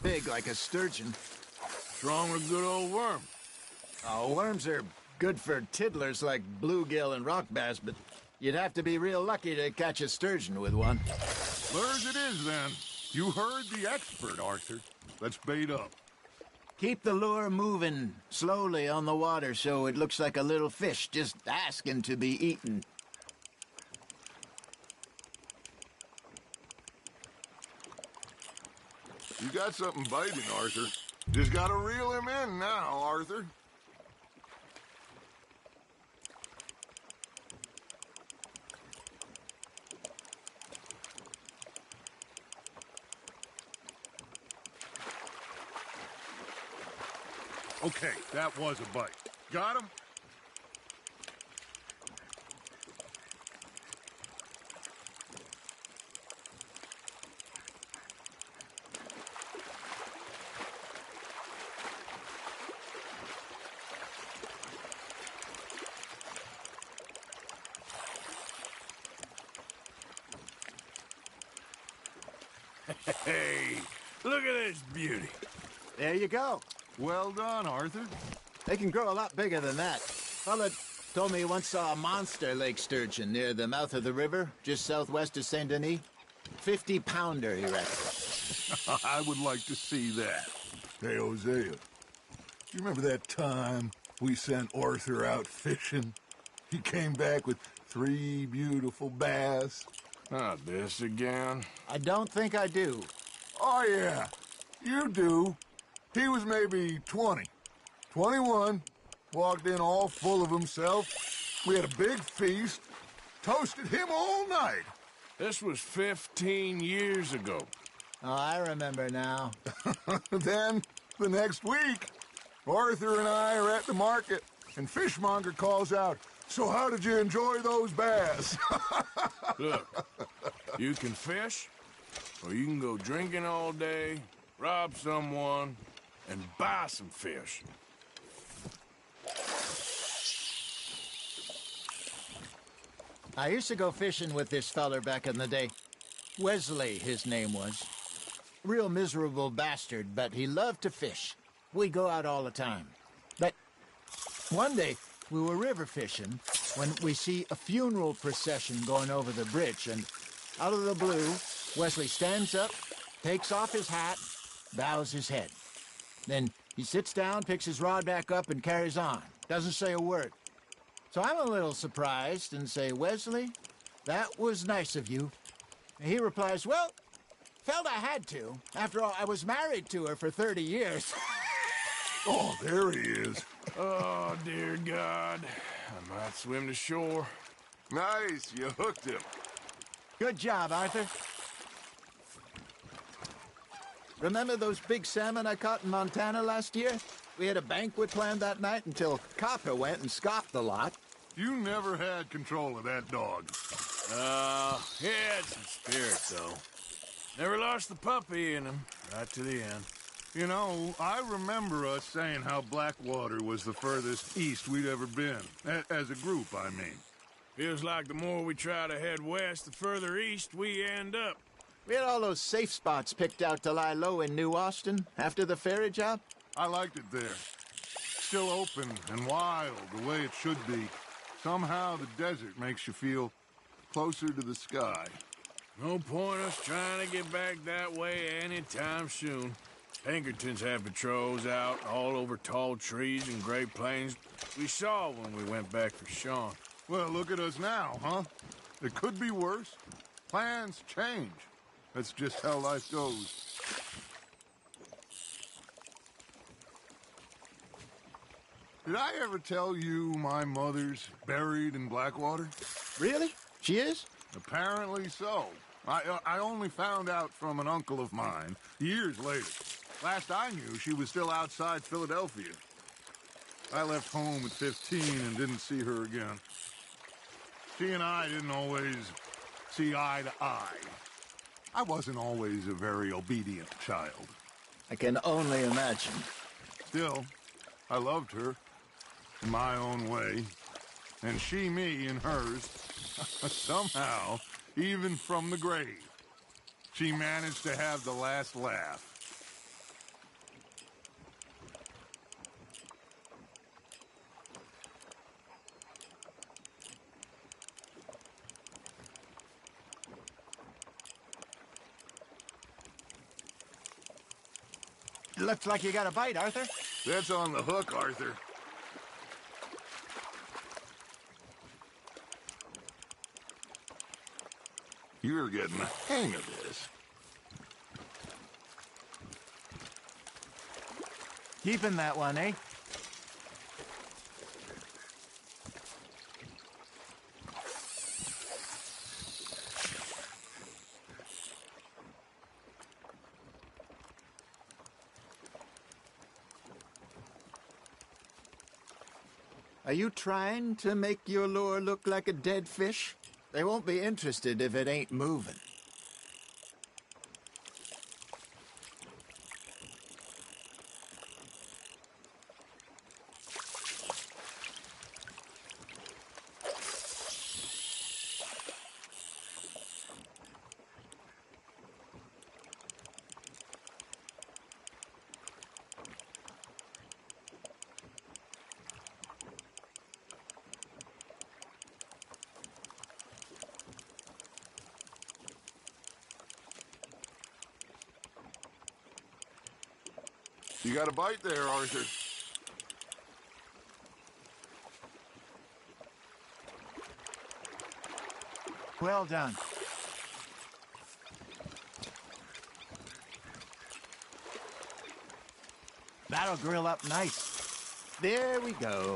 big like a sturgeon. What's wrong with a good old worm? Oh, worms are good for tiddlers like bluegill and rock bass, but you'd have to be real lucky to catch a sturgeon with one. Lures it is, then. You heard the expert, Arthur. Let's bait up. Keep the lure moving slowly on the water so it looks like a little fish just asking to be eaten. You got something biting, Arthur. Just gotta reel him in now, Arthur. Okay, that was a bite. Got him? Hey, look at this beauty. There you go. Well done, Arthur. They can grow a lot bigger than that. Fella told me he once saw a monster lake sturgeon near the mouth of the river, just southwest of Saint Denis. 50-pounder, he reckons. I would like to see that. Hey, Hosea, you remember that time we sent Arthur out fishing? He came back with 3 beautiful bass. Not this again. I don't think I do. Oh, yeah, you do. He was maybe 20, 21, walked in all full of himself. We had a big feast, toasted him all night. This was 15 years ago. Oh, I remember now. Then, the next week, Arthur and I are at the market, and Fishmonger calls out, "So how did you enjoy those bass?" Look, you can fish, or you can go drinking all day, rob someone, and buy some fish. I used to go fishing with this feller back in the day. Wesley, his name was. Real miserable bastard, but he loved to fish. We'd go out all the time. But one day, we were river fishing when we see a funeral procession going over the bridge, and out of the blue, Wesley stands up, takes off his hat, bows his head. Then He sits down, picks his rod back up, and carries on. Doesn't say a word. So I'm a little surprised and say, Wesley, that was nice of you. And he replies, well, felt I had to. After all, I was married to her for 30 years. Oh, there he is. Oh, dear God. I might swim to shore. Nice, you hooked him. Good job, Arthur. Remember those big salmon I caught in Montana last year? We had a banquet planned that night until Copper went and scoffed the lot. You never had control of that dog. He had some spirit, though. Never lost the puppy in him, right to the end. You know, I remember us saying how Blackwater was the furthest east we'd ever been. As a group, I mean. Feels like the more we try to head west, the further east we end up. We had all those safe spots picked out to lie low in New Austin after the ferry job. I liked it there. Still open and wild, the way it should be. Somehow the desert makes you feel closer to the sky. No point us trying to get back that way anytime soon. Pinkertons have patrols out all over tall trees and Great Plains. We saw when we went back for Sean. Well, look at us now, huh? It could be worse. Plans change. That's just how life goes. Did I ever tell you my mother's buried in Blackwater? Really? She is? Apparently so. I only found out from an uncle of mine years later. Last I knew, she was still outside Philadelphia. I left home at 15 and didn't see her again. She and I didn't always see eye to eye. I wasn't always a very obedient child. I can only imagine. Still, I loved her in my own way, and she me in hers. Somehow, even from the grave, she managed to have the last laugh. Looks like you got a bite, Arthur. That's on the hook, Arthur. You're getting the hang of this. Keeping that one, eh? Are you trying to make your lure look like a dead fish? They won't be interested if it ain't moving. You got a bite there, Arthur. Well done. That'll grill up nice. There we go.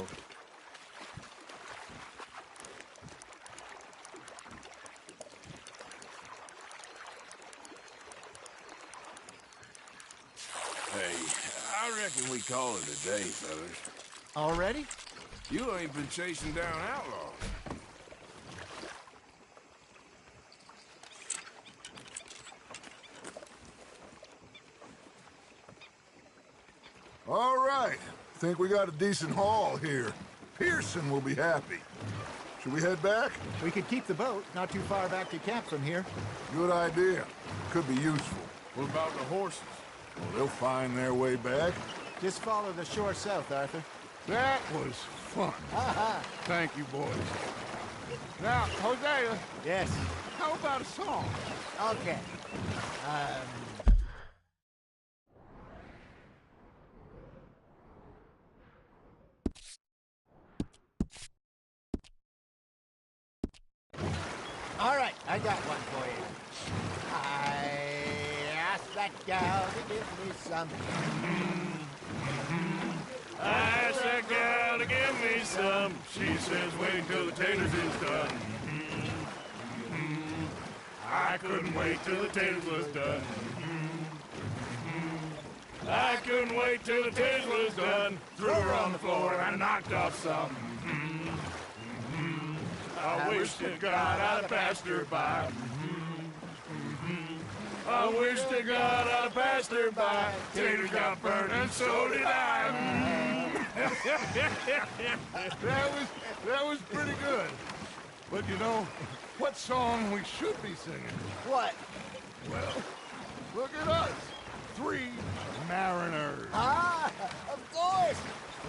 I reckon we call it a day, fellas. Already? You ain't been chasing down outlaws. All right. Think we got a decent haul here. Pearson will be happy. Should we head back? We could keep the boat not too far back to camp from here. Good idea. Could be useful. What about the horses? Well, they'll find their way back. Just follow the shore south, Arthur. That was fun. Thank you, boys. Now, Hosea. Yes? How about a song? All right, I got one for you. I asked that gal to give me some. I asked that gal to give me some. She says wait till the taters is done. I couldn't wait till the taters was done. I couldn't wait till the taters was done. Threw her on the floor and I knocked off some. I wish to God I'd have passed her by. I wish to God I'd have passed her by. Taters got burned and so did I. That was pretty good. But you know, what song we should be singing? What? Well, look at us. 3 mariners. Ah, of course.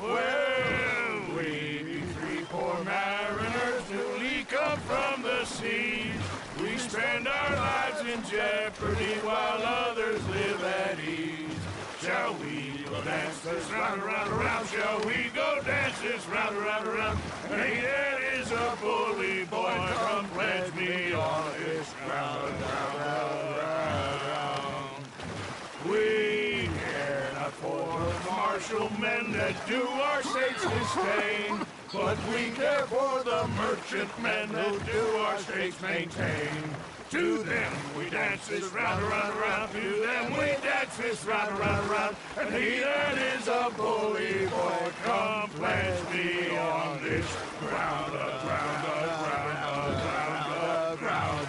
Well, we be 3 poor mariners newly come from the seas. We spend our lives in jeopardy while others live at ease. Shall we go dance this round, around, around? Shall we go dance this round, around, around? Hey, that is a bully boy. Come pledge me on this ground, round, round, round, round. We care not for the martial men that do our states disdain, but we care for the merchant men who do our states maintain. To them we dance this round, around, around. To them we dance this round, around, around. And he that is a bully boy, come pledge me on this ground, ground, ground, ground, ground,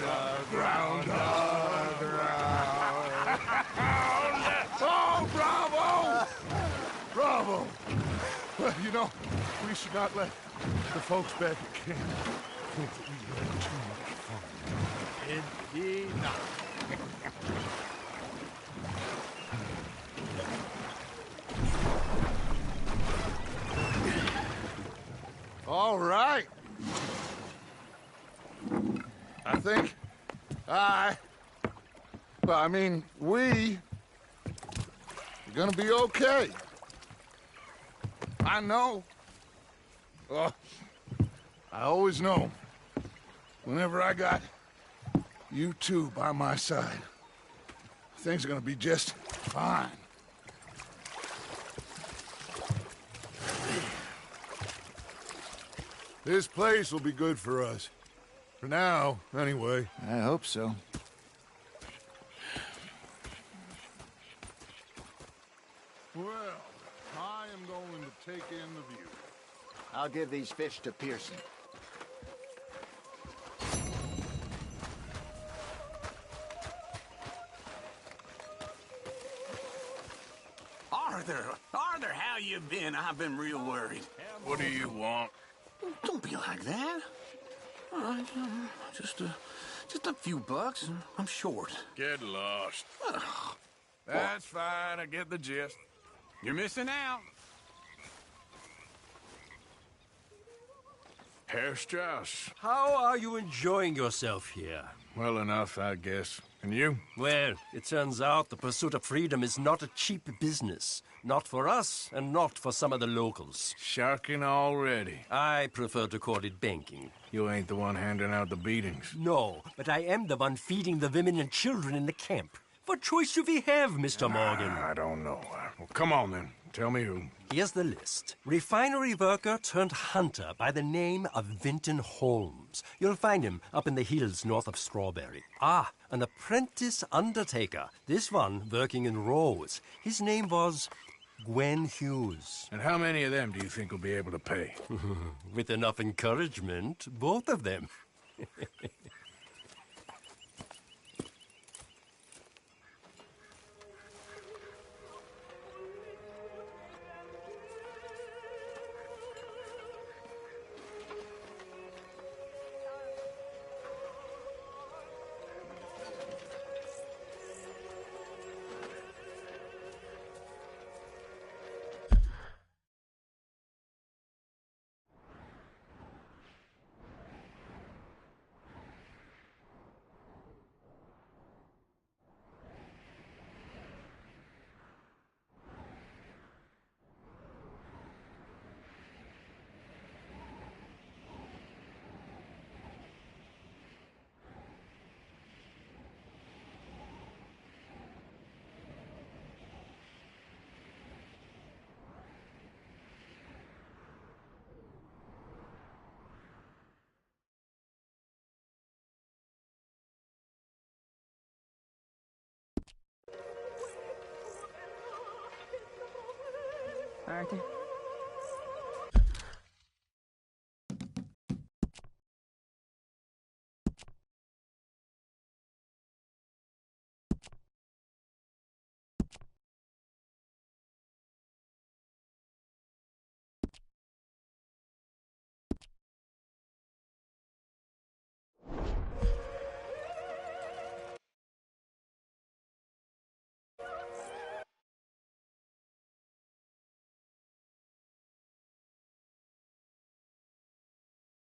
ground, ground. Oh, bravo! Bravo! Well, you know, we should not let the folks back at camp think that we had too much fun. Indeed not. All right. I think we're gonna be okay. I know. Oh, I always know. Whenever I got you two by my side, things are gonna be just fine. This place will be good for us. For now, anyway. I hope so. Well, I am going to take in the view. I'll give these fish to Pearson. Arthur, how you been? I've been real worried. What do you want? Don't be like that. All right, just a few bucks, and I'm short. Get lost. That's fine, I get the gist. You're missing out. Herr Strauss. How are you enjoying yourself here? Well enough, I guess. And you? Well, it turns out the pursuit of freedom is not a cheap business. Not for us, and not for some of the locals. Sharking already. I prefer to call it banking. You ain't the one handing out the beatings. No, but I am the one feeding the women and children in the camp. What choice do we have, Mr. Morgan? I don't know. Well, come on then. Tell me who. Here's the list. Refinery worker turned hunter by the name of Vinton Holmes. You'll find him up in the hills north of Strawberry. Ah, an apprentice undertaker. This one working in Rose. His name was Gwen Hughes. And how many of them do you think will be able to pay? With enough encouragement, both of them. Arthur.